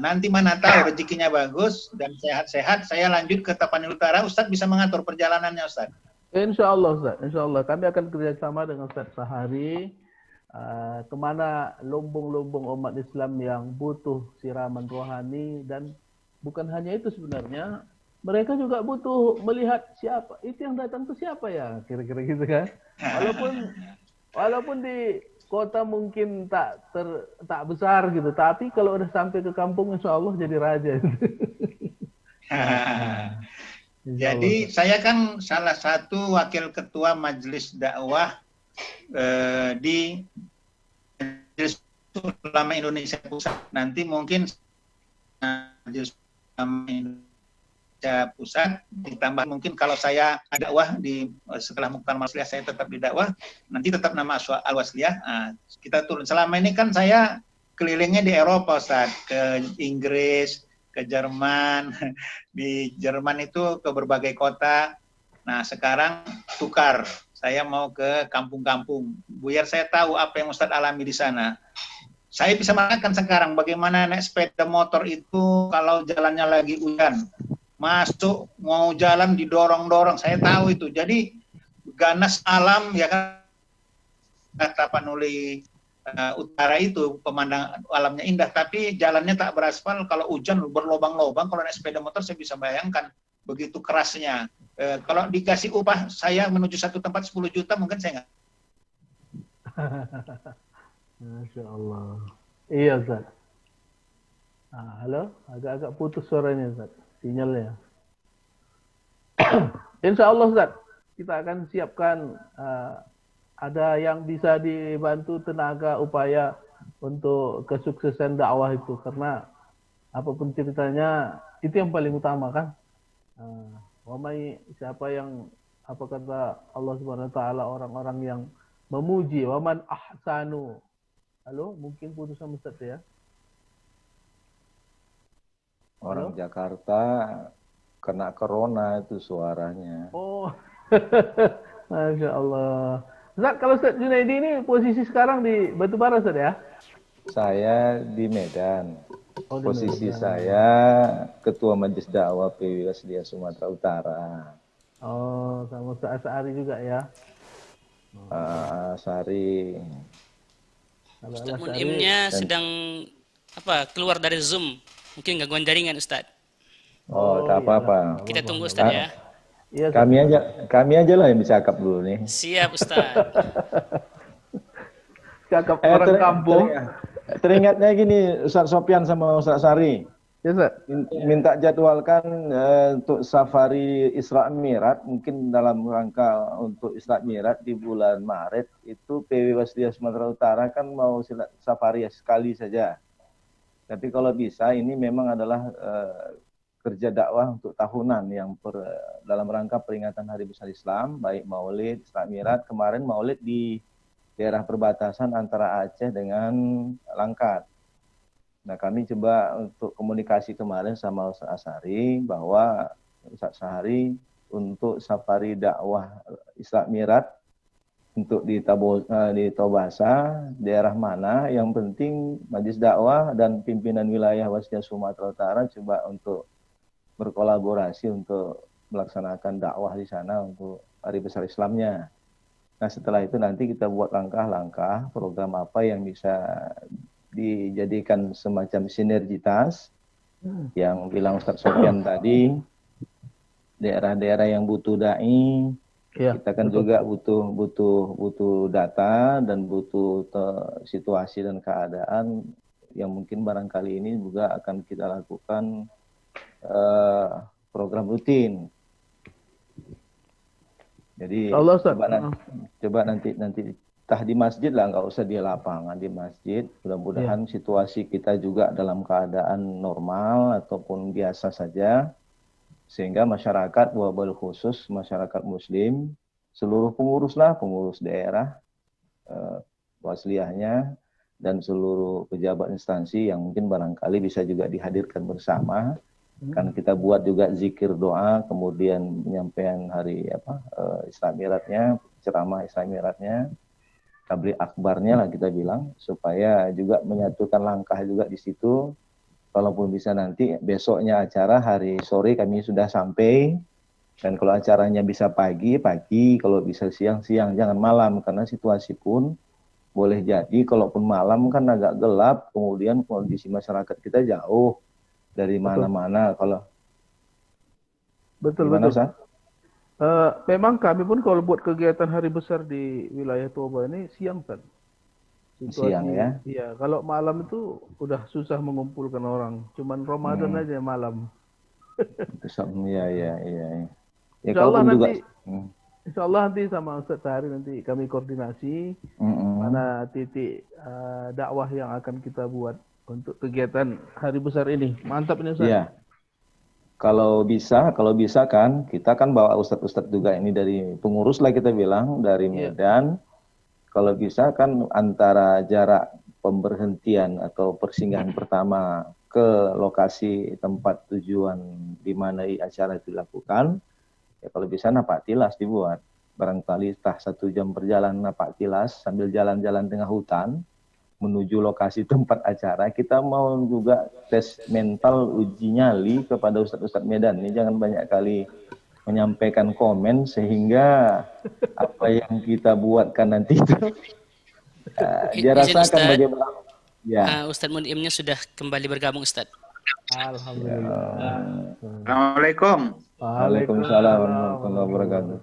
Nanti mana tahu rezekinya bagus dan sehat-sehat, saya lanjut ke Tapanuli Utara. Ustadz bisa mengatur perjalanannya, Ustadz. Insya Allah, Ustaz. Insya Allah. Kami akan kerjasama dengan Ustaz Sahari. Kemana lumbung-lumbung umat Islam yang butuh siraman rohani, dan bukan hanya itu sebenarnya, mereka juga butuh melihat siapa itu yang datang, itu siapa ya, kira-kira gitu kan. Walaupun di kota mungkin tak besar gitu, tapi kalau udah sampai ke kampung insya Allah jadi raja. Jadi saya kan salah satu wakil ketua Majelis Dakwah di Majelis Ulama Indonesia Pusat. Nanti mungkin Majelis Ulama Indonesia Pusat ditambah mungkin kalau saya dakwah di setelah Muktamar Wasliyah saya tetap di dakwah, nanti tetap nama Al-Wasliyah. Kita turun. Selama ini kan saya kelilingnya di Eropa, Ustaz, ke Inggris, ke Jerman. Di Jerman itu ke berbagai kota. Nah, sekarang tukar. Saya mau ke kampung-kampung. Biar saya tahu apa yang Ustadz alami di sana. Saya bisa mengatakan sekarang bagaimana naik sepeda motor itu kalau jalannya lagi hujan. Masuk, mau jalan didorong-dorong. Saya tahu itu. Jadi, ganas alam, ya kan, Tapanuli Utara itu pemandangan alamnya indah, tapi jalannya tak beraspal. Kalau hujan berlobang-lobang, kalau naik sepeda motor saya bisa bayangkan begitu kerasnya. Kalau dikasih upah saya menuju satu tempat 10 juta mungkin saya nggak. Masya Allah. Iya, Ustaz. Halo, agak-agak putus suaranya, Ustaz, sinyalnya. Insya Allah, Ustaz, kita akan siapkan ada yang bisa dibantu tenaga upaya untuk kesuksesan dakwah itu, karena apapun ceritanya itu yang paling utama kan. Siapa yang, apa kata Allah Subhanahu wa taala, orang-orang yang memuji, waman ahsanu. Halo, mungkin putus sama Ustaz ya. Orang Jakarta kena corona itu suaranya. Oh. Masya Allah. Ustaz, kalau Ustaz Junaidi ini posisi sekarang di Batubara, Ustaz ya? Saya di Medan. Posisi Medan. saya Ketua Majelis Dakwah PW Wasliyah Sumatera Utara. Oh, sama Ustaz Asari juga ya? Asari. Ustaz Mun'imnya sedang keluar dari Zoom. Mungkin gangguan jaringan, Ustaz. Oh, tak apa-apa. Kita tunggu, Ustaz ya. Iya, kami aja lah yang bercakap dulu nih. Siap, Ustaz. Cakap orang kampung. Teringatnya gini, Ustaz Sopyan sama Ustaz Sari. Ya, Ustaz. Minta jadwalkan untuk safari Isra Mi'raj, mungkin dalam rangka untuk Isra Mi'raj di bulan Maret, itu PW Wasliyah Sumatera Utara kan mau safari sekali saja. Tapi kalau bisa, ini memang adalah kerja dakwah untuk tahunan yang dalam rangka peringatan Hari Besar Islam, baik Maulid, Isra Mi'raj. Kemarin Maulid di daerah perbatasan antara Aceh dengan Langkat. Nah, kami coba untuk komunikasi kemarin sama Ustaz Asari bahwa Ustaz Sahari untuk safari dakwah Isra Mi'raj untuk di Tobasa, daerah mana, yang penting Majelis Dakwah dan pimpinan wilayah Wasliyah Sumatera Utara coba untuk berkolaborasi untuk melaksanakan dakwah di sana untuk Hari Besar Islamnya. Nah, setelah itu nanti kita buat langkah-langkah program apa yang bisa dijadikan semacam sinergitas yang bilang Ustaz Sofyan tadi, daerah-daerah yang butuh dai, ya, kita kan betul. Juga butuh data dan butuh situasi dan keadaan yang mungkin barangkali ini juga akan kita lakukan program rutin. Jadi coba nanti tah di masjid lah, nggak usah di lapangan, di masjid. Mudah-mudahan situasi kita juga dalam keadaan normal ataupun biasa saja, sehingga masyarakat, wabil khusus masyarakat Muslim seluruh pengurus lah, pengurus daerah, wasliyahnya, dan seluruh pejabat instansi yang mungkin barangkali bisa juga dihadirkan bersama. Kan kita buat juga zikir doa, kemudian penyampaian hari Isra Mi'rajnya, ceramah Isra Mi'rajnya, tabligh akbarnya lah kita bilang, supaya juga menyatukan langkah juga di situ. Kalaupun bisa nanti besoknya acara hari sore kami sudah sampai, dan kalau acaranya bisa pagi, kalau bisa siang, jangan malam, karena situasi pun boleh jadi kalaupun malam kan agak gelap, kemudian kondisi masyarakat kita jauh dari mana-mana. Kalau betul. Memang kami pun kalau buat kegiatan hari besar di wilayah Toba ini siang kan. Siang ya? Iya, kalau malam itu udah susah mengumpulkan orang. Cuman Ramadan aja malam. Iya. Ya, Insya Allah nanti. Insya Allah nanti sama Ustaz Sahari nanti kami koordinasi mana titik dakwah yang akan kita buat untuk kegiatan hari besar ini. Mantap ini Ustaz. Iya. Kalau bisa kan kita kan bawa ustadz juga ini dari pengurus lah kita bilang dari Medan. Kalau bisa kan antara jarak pemberhentian atau persinggahan pertama ke lokasi tempat tujuan di mana acara itu dilakukan. Ya kalau bisa napak tilas dibuat, barangkali 1 jam perjalanan napak tilas sambil jalan-jalan tengah hutan menuju lokasi tempat acara. Kita mau juga tes mental uji nyali kepada ustadz-ustadz Medan ini, jangan banyak kali menyampaikan komen sehingga apa yang kita buatkan nanti itu dia rasakan bagaimana. Ya. Ustadz Mun'imnya sudah kembali bergabung Ustadz. Alhamdulillah. Assalamualaikum. Waalaikumsalam warahmatullahi wabarakatuh.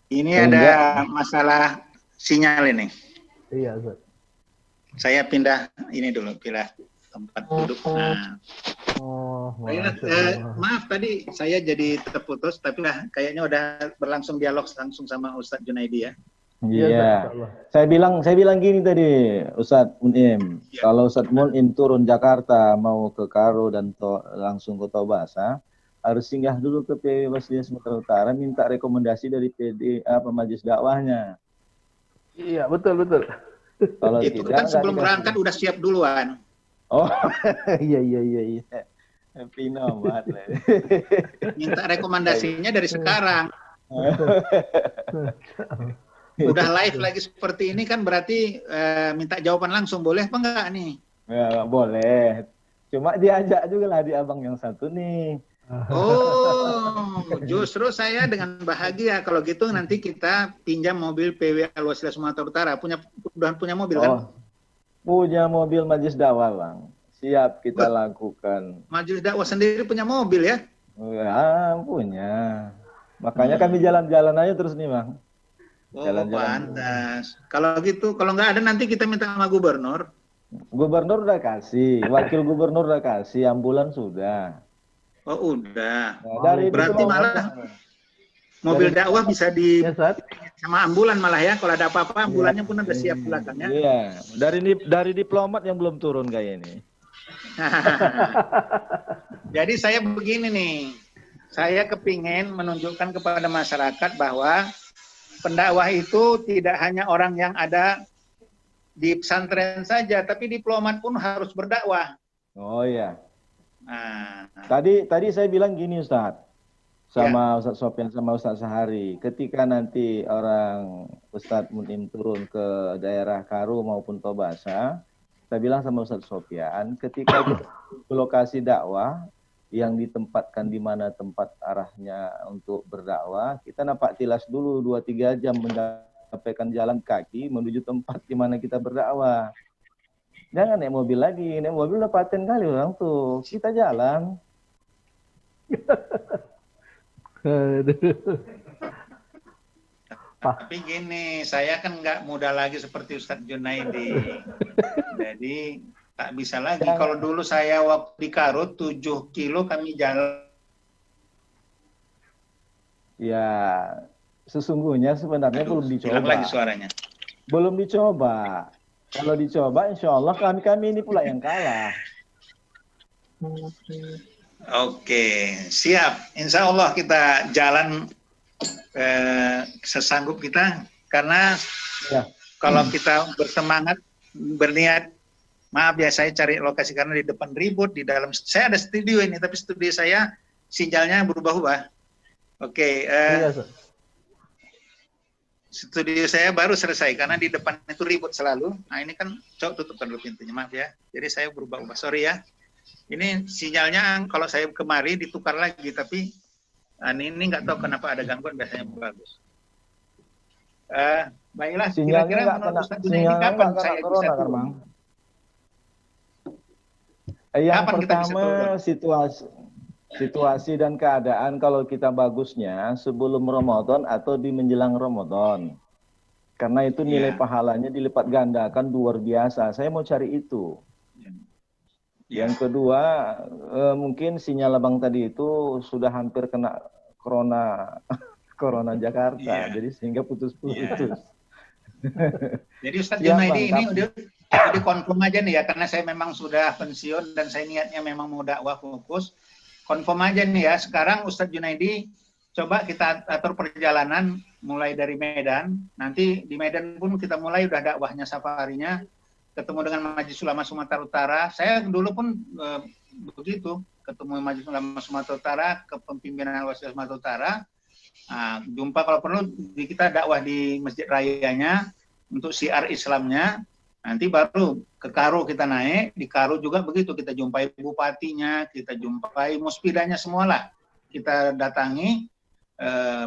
Ini ada masalah sinyal ini. Iya, Ustaz. Saya pindah ini dulu, tempat duduk. Nah. Maaf tadi saya jadi terputus, tapi kayaknya udah berlangsung dialog langsung sama Ustadz Junaidi ya. Iya. Saya bilang gini tadi, Ustadz Mun'im. Ya. Kalau Ustadz Mun'im turun Jakarta mau ke Karo dan langsung ke Tobasa, harus singgah dulu ke PW Wasliyah Sumatera Utara, minta rekomendasi dari majelis dakwahnya. Iya, betul. Kalau itu tidak, kan sebelum berangkat udah siap duluan. Oh, iya. Pino banget. Minta rekomendasinya dari sekarang. Udah live lagi seperti ini kan berarti minta jawaban langsung, boleh apa enggak nih? Ya, boleh. Cuma diajak juga lah di abang yang satu nih. Oh, justru saya dengan bahagia kalau gitu nanti kita pinjam mobil PW Al-Wasliyah Sumatera Utara. Udah punya mobil kan? Punya mobil majelis dakwah, Bang. Siap kita lakukan. Majelis dakwah sendiri punya mobil ya? Ya, punya. Makanya kami jalan-jalan aja terus nih, Bang. Pantas. Kalau gitu, kalau nggak ada nanti kita minta sama gubernur. Gubernur udah kasih, wakil gubernur udah kasih, ambulan sudah. Oh udah. Berarti malah mobil dakwah bisa sama ambulan malah ya. Kalau ada apa-apa ambulannya pun ada siap belakangnya. Iya. Dari diplomat yang belum turun kayak ini. Jadi saya begini nih. Saya kepingin menunjukkan kepada masyarakat bahwa pendakwah itu tidak hanya orang yang ada di pesantren saja, tapi diplomat pun harus berdakwah. Oh iya. Nah. Tadi saya bilang gini Ustadz, sama Ustadz Sofyan sama Ustadz Sahari, ketika nanti orang Ustadz Mun'im turun ke daerah Karo maupun Tobasa, saya bilang sama Ustadz Sofyan, ketika ke lokasi dakwah yang ditempatkan di mana tempat arahnya untuk berdakwah, kita napak tilas dulu 2-3 jam menyampaikan jalan kaki menuju tempat di mana kita berdakwah. Jangan naik mobil lagi, naik mobil udah paten kali orang tuh. Kita jalan. Tapi gini, saya kan nggak muda lagi seperti Ustadz Junaidi. Jadi tak bisa lagi. Kalau dulu saya waktu di Karo 7 kilo kami jalan. Ya, sesungguhnya sebenarnya belum dicoba. Hilang lagi suaranya. Belum dicoba. Kalau dicoba, insya Allah kami ini pula yang kalah. Oke, siap. Insya Allah kita jalan sesanggup kita, karena Ya. kalau kita bersemangat, berniat, maaf ya saya cari lokasi karena di depan ribut, di dalam saya ada studio ini, tapi studio saya sinyalnya berubah-ubah. Oke, Iya, Ustaz. studio saya baru selesai karena di depan itu ribut selalu. Nah ini kan coba tutupkan dulu pintunya, maaf ya. Jadi saya berubah-ubah, sorry ya. Ini sinyalnya kalau saya kemari ditukar lagi, tapi ini nggak tahu kenapa ada gangguan, biasanya bagus. Baiklah, kira-kira menurut Ustaz Junaidi kapan saya bisa turun? Yang Kapan kita bisa pertama situasi dan keadaan kalau kita bagusnya sebelum Ramadan atau di menjelang Ramadan. Karena itu nilai pahalanya dilipat gandakan luar biasa. Saya mau cari itu. Yang kedua, mungkin sinyal abang tadi itu sudah hampir kena corona Jakarta, jadi sehingga putus-putus. Jadi Ustaz Junaidi ini udah confirm aja nih ya, karena saya memang sudah pensiun dan saya niatnya memang mau dakwah fokus. Confirm aja nih ya, sekarang Ustaz Junaidi coba kita atur perjalanan mulai dari Medan. Nanti di Medan pun kita mulai udah dakwahnya, safarinya, ketemu dengan Majelis Ulama Sumatera Utara. Saya dulu pun begitu, ketemu Majelis Ulama Sumatera Utara, kepemimpinan Al-Wasliyah Sumatera Utara. Jumpa kalau perlu kita dakwah di masjid rayanya untuk syiar Islamnya. Nanti baru ke Karo kita naik, di Karo juga begitu, kita jumpai bupatinya, kita jumpai muspidanya semualah. Kita datangi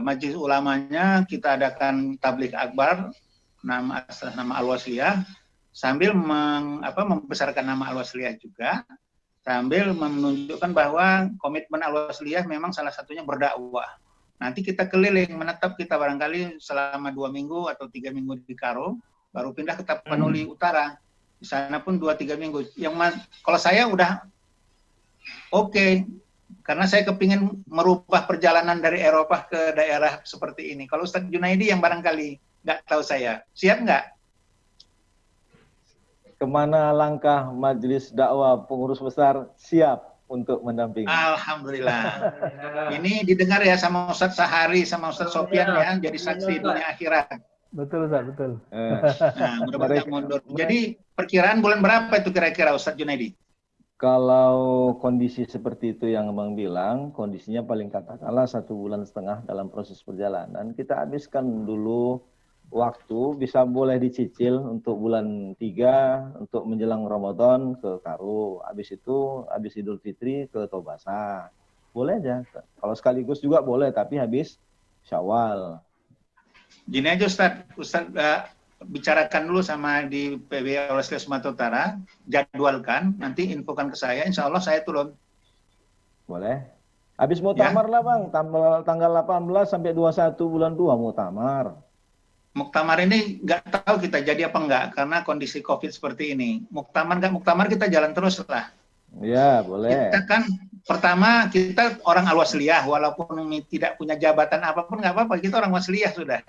majelis ulamanya, kita adakan tabligh akbar nama Al-Wasliyah, sambil membesarkan nama Al-Wasliyah juga, sambil menunjukkan bahwa komitmen Al-Wasliyah memang salah satunya berdakwah. Nanti kita keliling, menetap kita barangkali selama 2 minggu atau 3 minggu di Karo, baru pindah ke Tapanuli Utara. Di sana pun 2-3 minggu. Kalau saya udah oke, karena saya kepingin merubah perjalanan dari Eropa ke daerah seperti ini. Kalau Ustaz Junaidi yang barangkali nggak tahu saya, siap nggak? Kemana langkah Majelis Dakwah Pengurus Besar siap untuk mendampingi? Alhamdulillah. Ini didengar ya sama Ustaz Sahari, sama Ustaz Sofyan ya, jadi saksi dunia akhirat. Betul, Ustaz, betul. Nah, mudah-mudahan mundur. Jadi perkiraan bulan berapa itu kira-kira Ustaz Junaidi? Kalau kondisi seperti itu yang Abang bilang, kondisinya paling katakanlah 1,5 bulan dalam proses perjalanan, kita habiskan dulu waktu, bisa boleh dicicil untuk bulan 3, untuk menjelang Ramadan ke Karo. Habis itu, habis Idul Fitri ke Tobasa. Boleh aja. Kalau sekaligus juga boleh, tapi habis Syawal. Gini aja Ustaz bicarakan dulu sama di PB Al-Wasliyah Sumatera Utara, jadwalkan, nanti infokan ke saya, insya Allah saya turun. Boleh. Habis muktamar lah Bang, tanggal 18 sampai 21 bulan 2 muktamar. Muktamar ini nggak tahu kita jadi apa enggak, karena kondisi COVID seperti ini. Muktamar nggak muktamar kita jalan terus lah. Ya, boleh. Kita kan pertama kita orang Al-Wasliyah, walaupun tidak punya jabatan apapun nggak apa-apa, kita orang Wasliyah sudah.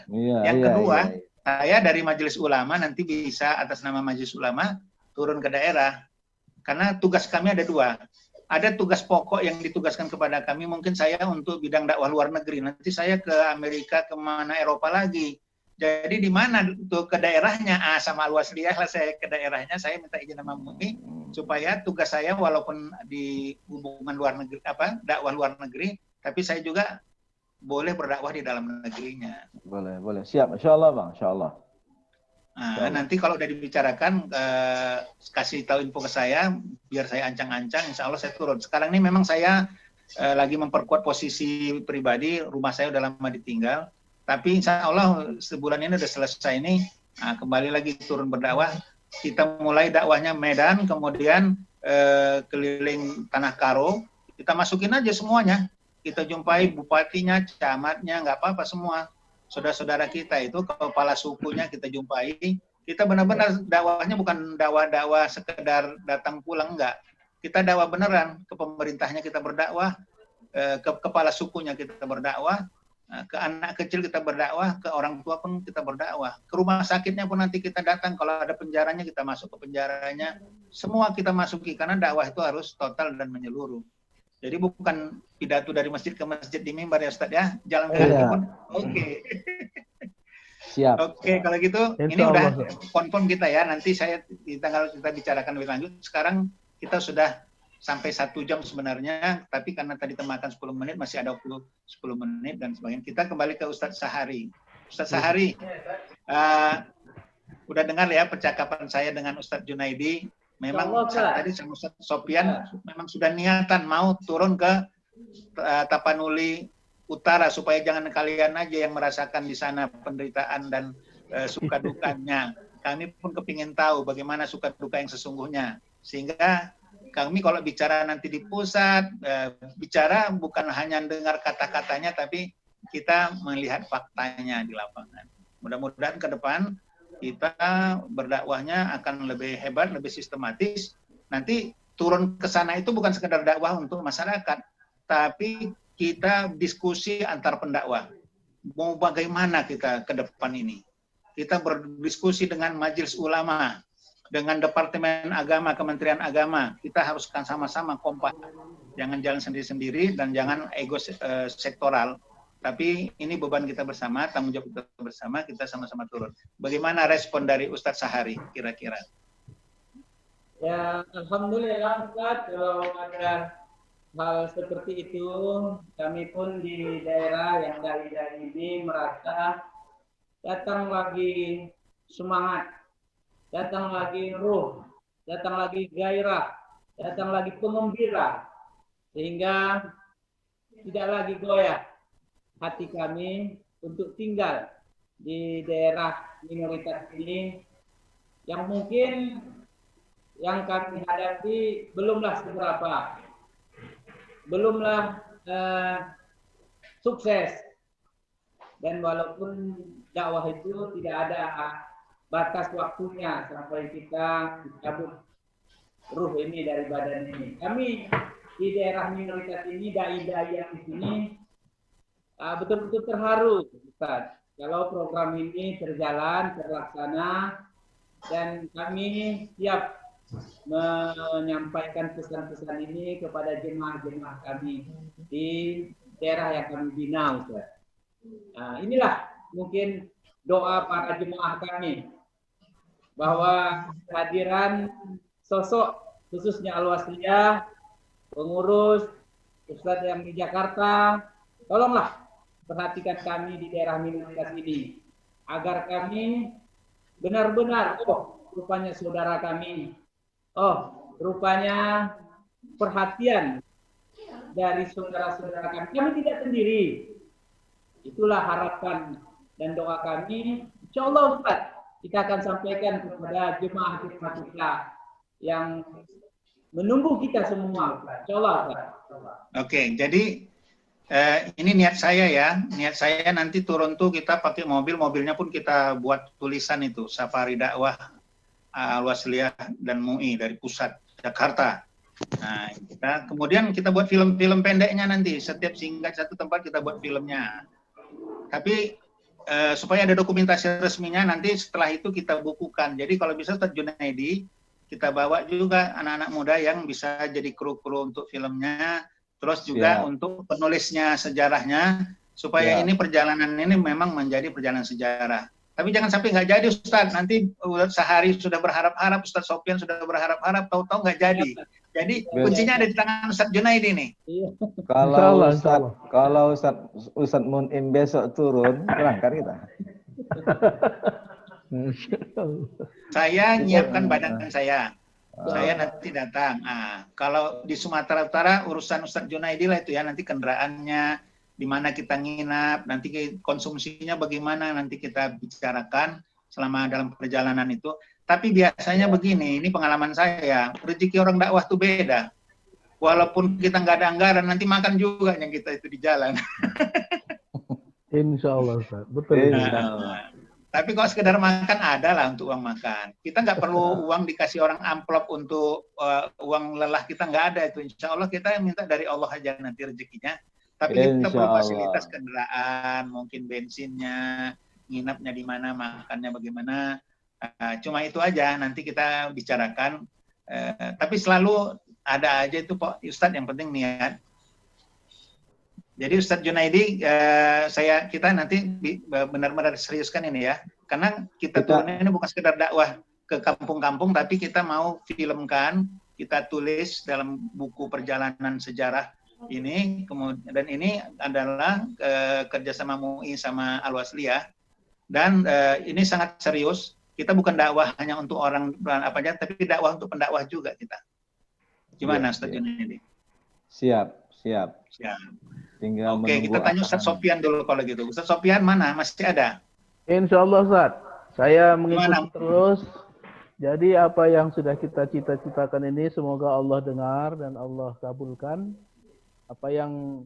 Yang kedua, saya dari Majelis Ulama nanti bisa atas nama Majelis Ulama turun ke daerah. Karena tugas kami ada 2. Ada tugas pokok yang ditugaskan kepada kami, mungkin saya untuk bidang dakwah luar negeri. Nanti saya ke Amerika, kemana Eropa lagi. Jadi di mana untuk ke daerahnya, sama Al-Wasliyah lah saya ke daerahnya, saya minta izin sama MUI supaya tugas saya walaupun di hubungan luar negeri, dakwah luar negeri, tapi saya juga boleh berdakwah di dalam negerinya. Boleh. Siap, insya Allah Bang, insya Allah. Nah, nanti kalau udah dibicarakan, kasih tahu info ke saya, biar saya ancang-ancang, insya Allah saya turun. Sekarang ini memang saya lagi memperkuat posisi pribadi, rumah saya udah lama ditinggal. Tapi insya Allah sebulan ini udah selesai ini, kembali lagi turun berdakwah. Kita mulai dakwahnya Medan, kemudian keliling Tanah Karo, kita masukin aja semuanya. Kita jumpai bupatinya, camatnya, nggak apa-apa semua. Saudara-saudara kita itu, kepala sukunya kita jumpai. Kita benar-benar dakwahnya bukan dakwah-dakwah sekedar datang pulang, enggak. Kita dakwah beneran, ke pemerintahnya kita berdakwah, ke kepala sukunya kita berdakwah, ke anak kecil kita berdakwah, ke orang tua pun kita berdakwah, ke rumah sakitnya pun nanti kita datang, kalau ada penjaranya kita masuk ke penjaranya, semua kita masuki, karena dakwah itu harus total dan menyeluruh. Jadi bukan pidato dari masjid ke masjid di mimbar ya Ustaz ya. Jalan kaki pun oke. Siap. Oke, kalau gitu ini udah confirm kita ya. Nanti saya di tanggal kita bicarakan lebih lanjut. Sekarang kita sudah sampai 1 jam sebenarnya, tapi karena tadi termakan 10 menit, masih ada waktu 10 menit dan sebagainya. Kita kembali ke Ustadz Sahari. Ustadz Sahari, udah dengar ya percakapan saya dengan Ustadz Junaidi. Memang tadi sama Ustadz Sopyan memang sudah niatan mau turun ke Tapanuli Utara supaya jangan kalian aja yang merasakan di sana penderitaan dan suka dukanya. Kami pun kepingin tahu bagaimana suka duka yang sesungguhnya. Sehingga kami kalau bicara nanti di pusat, bicara bukan hanya dengar kata-katanya, tapi kita melihat faktanya di lapangan. Mudah-mudahan ke depan kita berdakwahnya akan lebih hebat, lebih sistematis. Nanti turun ke sana itu bukan sekedar dakwah untuk masyarakat, tapi kita diskusi antar pendakwah. Mau bagaimana kita ke depan ini? Kita berdiskusi dengan majelis ulama, dengan Departemen Agama, Kementerian Agama. Kita harus sama-sama kompak. Jangan jalan sendiri-sendiri dan jangan ego sektoral. Tapi ini beban kita bersama, tanggung jawab kita bersama, kita sama-sama turun. Bagaimana respon dari Ustadz Sahari kira-kira? Ya, alhamdulillah Ustadz, kalau ada hal seperti itu, kami pun di daerah yang dari ini merasa datang lagi semangat, datang lagi ruh, datang lagi gairah, datang lagi pengembira, sehingga tidak lagi goyah hati kami untuk tinggal di daerah minoritas ini yang mungkin yang kami hadapi belumlah seberapa, belumlah sukses, dan walaupun dakwah itu tidak ada batas waktunya sampai kita cabut ruh ini dari badan ini. Kami di daerah minoritas ini, dai-dai yang di sini betul-betul terharu, Ustaz, kalau program ini terjalan, terlaksana, dan kami siap menyampaikan pesan-pesan ini kepada jemaah-jemaah kami di daerah yang kami bina, Ustaz. Nah, inilah mungkin doa para jemaah kami, bahwa kehadiran sosok khususnya Al-Wasliyah, pengurus, Ustaz yang di Jakarta, tolonglah perhatikan kami di daerah minoritas ini, agar kami benar-benar, oh rupanya saudara kami, oh rupanya perhatian dari saudara-saudara kami, kami tidak sendiri. Itulah harapan dan doa kami. Insya Allah Ustaz, kita akan sampaikan kepada jemaah kita yang menunggu kita semua. Insya Allah Ustaz. Oke, jadi ini niat saya ya, niat saya nanti turun tuh kita pakai mobilnya pun kita buat tulisan itu, Safari Dakwah Al-Wasliyah dan MUI dari pusat Jakarta. Nah, kemudian kita buat film-film pendeknya nanti, setiap singgah satu tempat kita buat filmnya. Tapi supaya ada dokumentasi resminya, nanti setelah itu kita bukukan. Jadi kalau bisa Ustadz Junaidi, kita bawa juga anak-anak muda yang bisa jadi kru-kru untuk filmnya, terus juga untuk penulisnya, sejarahnya, supaya ini perjalanan ini memang menjadi perjalanan sejarah. Tapi jangan sampai nggak jadi Ustadz, nanti Sahari sudah berharap-harap, Ustadz Sopyan sudah berharap-harap, tahu-tahu nggak jadi. Jadi kuncinya ada di tangan Ustadz Junaidi nih. Kalau Ustadz Munim besok turun, berangkat kita. Saya nyiapkan badan saya. Saya nanti datang. Kalau di Sumatera Utara urusan Ustadz Junaidi lah itu ya, nanti kendaraannya, di mana kita nginap, nanti konsumsinya bagaimana, nanti kita bicarakan selama dalam perjalanan itu. Tapi biasanya begini, ini pengalaman saya, rezeki orang dakwah itu beda. Walaupun kita nggak ada anggaran, nanti makan juga yang kita itu di jalan. Insya Allah, Ustaz. Betul. Tapi kalau sekedar makan, ada lah untuk uang makan. Kita nggak perlu uang dikasih orang amplop untuk uang lelah, kita nggak ada itu. Insya Allah kita minta dari Allah aja nanti rezekinya. Tapi kita perlu fasilitas kendaraan, mungkin bensinnya, nginapnya di mana, makannya bagaimana. Cuma itu aja, nanti kita bicarakan. Tapi selalu ada aja itu Pak Ustadz, yang penting niat. Jadi Ustadz Junaidi, kita nanti benar-benar seriuskan ini ya, karena kita turun ini bukan sekedar dakwah ke kampung-kampung, tapi kita mau filmkan, kita tulis dalam buku perjalanan sejarah ini, kemudian dan ini adalah kerjasama MUI sama Al-Wasliyah, dan ini sangat serius. Kita bukan dakwah hanya untuk orang apa aja, tapi dakwah untuk pendakwah juga kita. Gimana Ustadz Junaidi? Siap. Tinggal Oke, kita tanya Ustadz Sofyan dulu kalau gitu. Ustadz Sofyan mana? Masih ada? Insya Allah Ustadz, saya mengikuti terus. Jadi apa yang sudah kita cita-citakan ini semoga Allah dengar dan Allah kabulkan. Apa yang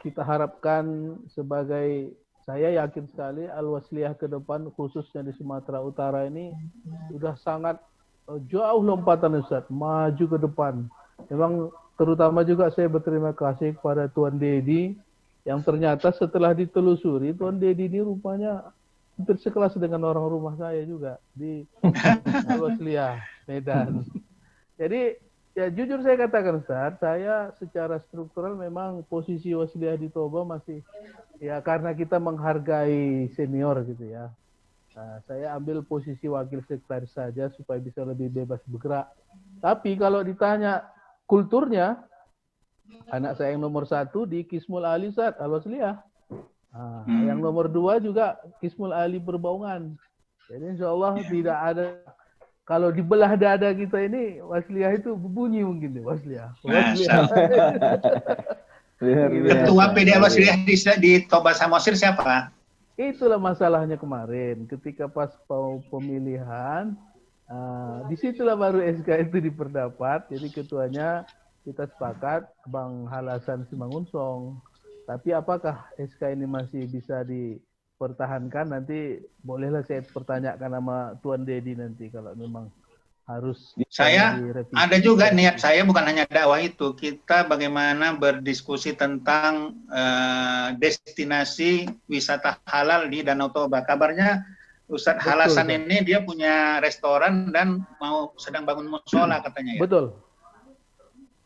kita harapkan sebagai, saya yakin sekali Al-Wasliyah ke depan khususnya di Sumatera Utara ini sudah sangat jauh lompatan Ustadz, maju ke depan. Memang terutama juga saya berterima kasih kepada Tuan Dedi yang ternyata setelah ditelusuri Tuan Dedi ini rupanya hampir sekelas dengan orang rumah saya juga di Al-Wasliyah Medan. Jadi ya jujur saya katakan Ustaz, saya secara struktural memang posisi Wasliyah di Toba masih ya karena kita menghargai senior gitu ya. Nah, saya ambil posisi wakil sekretaris saja supaya bisa lebih bebas bergerak. Tapi kalau ditanya kulturnya, anak saya yang nomor 1 di Kismul Ali Ustaz, Al-Wasliyah. Nah, yang nomor 2 juga Kismul Ali Berbaungan. Jadi insya Allah tidak ada, kalau dibelah dada kita ini, Wasliyah itu berbunyi mungkin deh, Wasliyah. Ketua PD Wasliyah di Toba Samosir siapa? Itulah masalahnya kemarin, ketika pas pemilihan, disitulah baru SK itu diperdapat. Jadi ketuanya kita sepakat Bang Halasan Simangunsong. Tapi apakah SK ini masih bisa dipertahankan? Nanti bolehlah saya pertanyakan sama Tuan Dedi nanti kalau memang harus. Saya ada juga niat saya bukan hanya dakwah itu. Kita bagaimana berdiskusi tentang destinasi wisata halal di Danau Toba. Kabarnya Ustadz Halasan ini dia punya restoran dan sedang bangun musola katanya ya. Betul.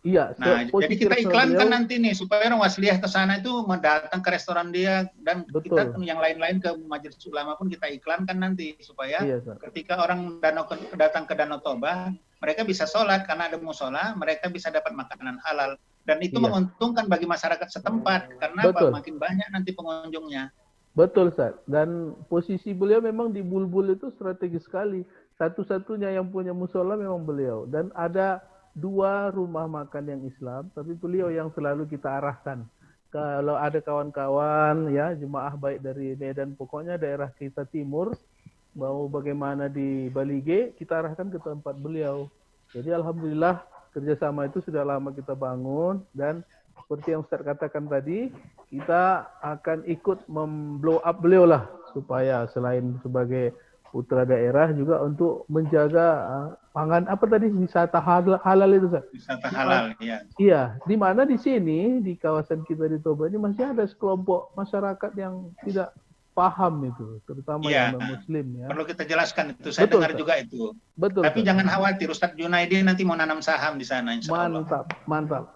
Iya. Nah, jadi kita iklankan nanti nih supaya orang Wasliyah ke sana itu mendatang ke restoran dia, dan kita yang lain-lain ke Majelis Ulama pun kita iklankan nanti supaya ketika orang datang ke Danau Toba, mereka bisa sholat karena ada musola, mereka bisa dapat makanan halal, dan itu menguntungkan bagi masyarakat setempat karena makin banyak nanti pengunjungnya. Betul, Ustaz. Dan posisi beliau memang di Bulbul itu strategis sekali. Satu-satunya yang punya musola memang beliau. Dan ada 2 rumah makan yang Islam, tapi beliau yang selalu kita arahkan. Kalau ada kawan-kawan ya jemaah baik dari Medan, pokoknya daerah kita timur, mau bagaimana di Balige, kita arahkan ke tempat beliau. Jadi alhamdulillah kerjasama itu sudah lama kita bangun, dan seperti yang Ustaz katakan tadi, kita akan ikut memblow up beliau lah, supaya selain sebagai putra daerah juga untuk menjaga pangan apa tadi, wisata halal itu Ustaz. Wisata halal, ya. Iya, di mana di sini di kawasan kita di Toba ini masih ada sekelompok masyarakat yang tidak paham itu, terutama yang non-muslim ya. Perlu kita jelaskan itu, saya dengar juga itu. Betul. Tapi jangan khawatir, Ustadz Junaidi nanti mau nanam saham di sana, insya Allah. Mantap.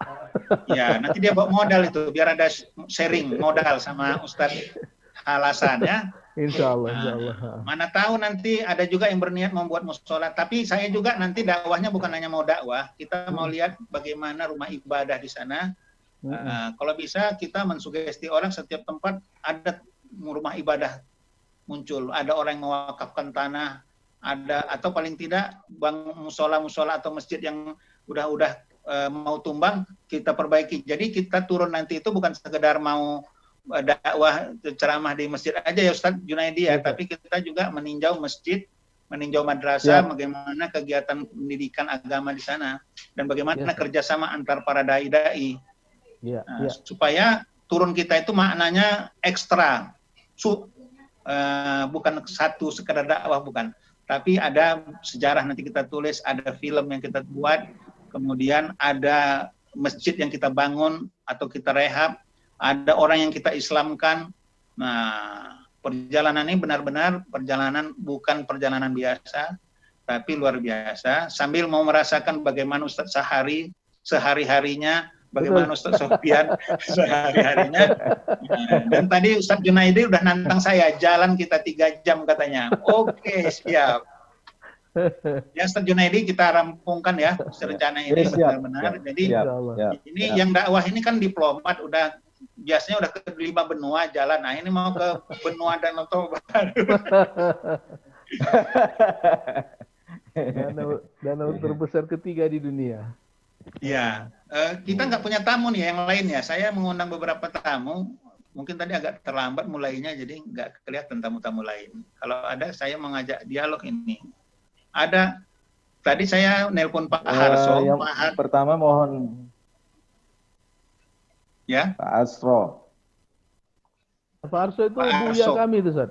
Ya, nanti dia bawa modal itu, biar ada sharing modal sama Ustadz Halasan ya. Insya Allah. Mana tahu nanti ada juga yang berniat membuat musola. Tapi saya juga nanti dakwahnya bukan hanya mau dakwah, kita mau lihat bagaimana rumah ibadah di sana. Kalau bisa kita mensugesti orang, setiap tempat ada rumah ibadah muncul, ada orang yang mewakafkan tanah, ada atau paling tidak bangun musola atau masjid yang udah mau tumbang kita perbaiki. Jadi kita turun nanti itu bukan sekedar mau dakwah ceramah di masjid aja ya Ustadz Junaidi ya, tapi kita juga meninjau masjid, meninjau madrasah, bagaimana kegiatan pendidikan agama di sana, dan bagaimana kerjasama antar para dai-dai, supaya turun kita itu maknanya ekstra, bukan satu sekedar dakwah, bukan, tapi ada sejarah nanti kita tulis, ada film yang kita buat, kemudian ada masjid yang kita bangun atau kita rehab, ada orang yang kita Islamkan. Nah, perjalanan ini benar-benar perjalanan, bukan perjalanan biasa, tapi luar biasa. Sambil mau merasakan bagaimana Ustadz Sahari sehari-harinya bagaimana Ustaz Sofyan sehari-harinya. Dan tadi Ustaz Junaidi udah nantang saya, jalan kita 3 jam katanya. Oke, siap. Ya Ustaz Junaidi, kita rampungkan ya rencana ini benar-benar. Jadi ini yang dakwah ini kan diplomat, udah biasanya udah ke 5 benua jalan. Nah ini mau ke benua Danau Toba. Danau terbesar ketiga di dunia. Ya, kita nggak punya tamu nih yang lainnya. Saya mengundang beberapa tamu. Mungkin tadi agak terlambat mulainya, jadi nggak kelihatan tamu-tamu lain. Kalau ada, saya mengajak dialog ini. Ada, tadi saya nelpon Pak Harso. Yang pertama mohon. Ya. Pak Asro. Pak Arso itu buya kami itu, Ustaz.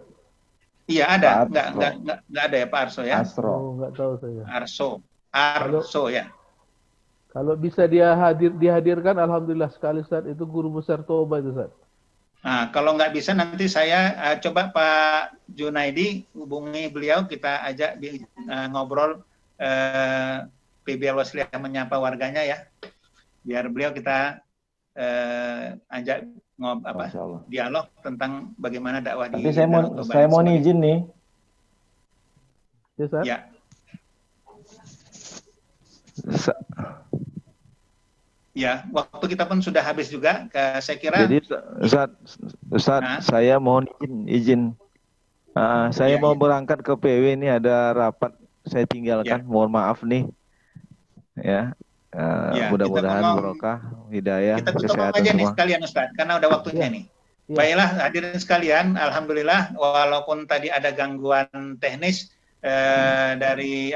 Iya ada, nggak ada ya Pak Arso ya? Asro. Oh, nggak tahu saya. Arso ya. Kalau bisa dihadirkan, alhamdulillah sekali Ustaz. Itu guru besar Toba itu Ustaz. Nah, kalau nggak bisa nanti saya coba Pak Junaidi hubungi beliau, kita ajak ngobrol PB Al-Wasliyah menyapa warganya ya. Biar beliau kita ajak dialog tentang bagaimana dakwah di Danau Toba. Saya mau izin nih. Ya, Ustaz? Ya. Ya, waktu kita pun sudah habis juga. Saya kira. Jadi Ustaz, saya mohon izin. Saya mau berangkat ke PW, ini ada rapat, saya tinggalkan. Mohon maaf nih. Ya. Mudah-mudahan barokah, hidayah, kita tutup kesehatan aja semua. Nih sekalian Ustaz, karena udah waktunya nih. Baiklah hadirin sekalian, alhamdulillah walaupun tadi ada gangguan teknis dari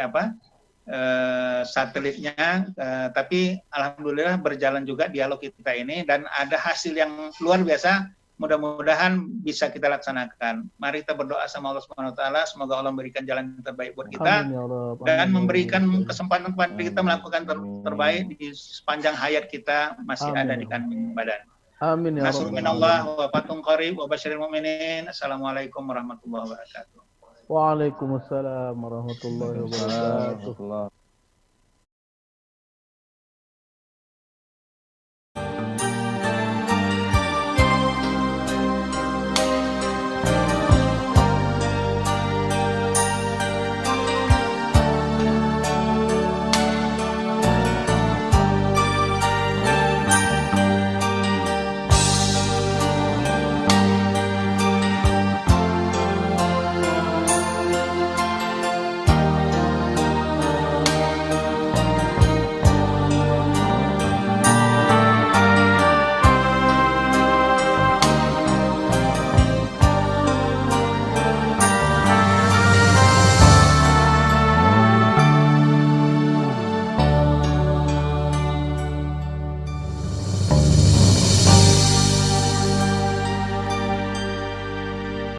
satelitnya, tapi alhamdulillah berjalan juga dialog kita ini dan ada hasil yang luar biasa. Mudah-mudahan bisa kita laksanakan. Mari kita berdoa sama Allah Subhanahu wa taala, semoga Allah memberikan jalan yang terbaik buat kita. Amin, ya Allah. Dan memberikan kesempatan kepada kita melakukan terbaik di sepanjang hayat kita masih ada di kandung badan. Amin ya Allah. Nasrullah wa fatun qarib wa basyiril mu'minin. Assalamualaikum warahmatullahi wabarakatuh. Waalaikumsalam warahmatullahi wabarakatuh.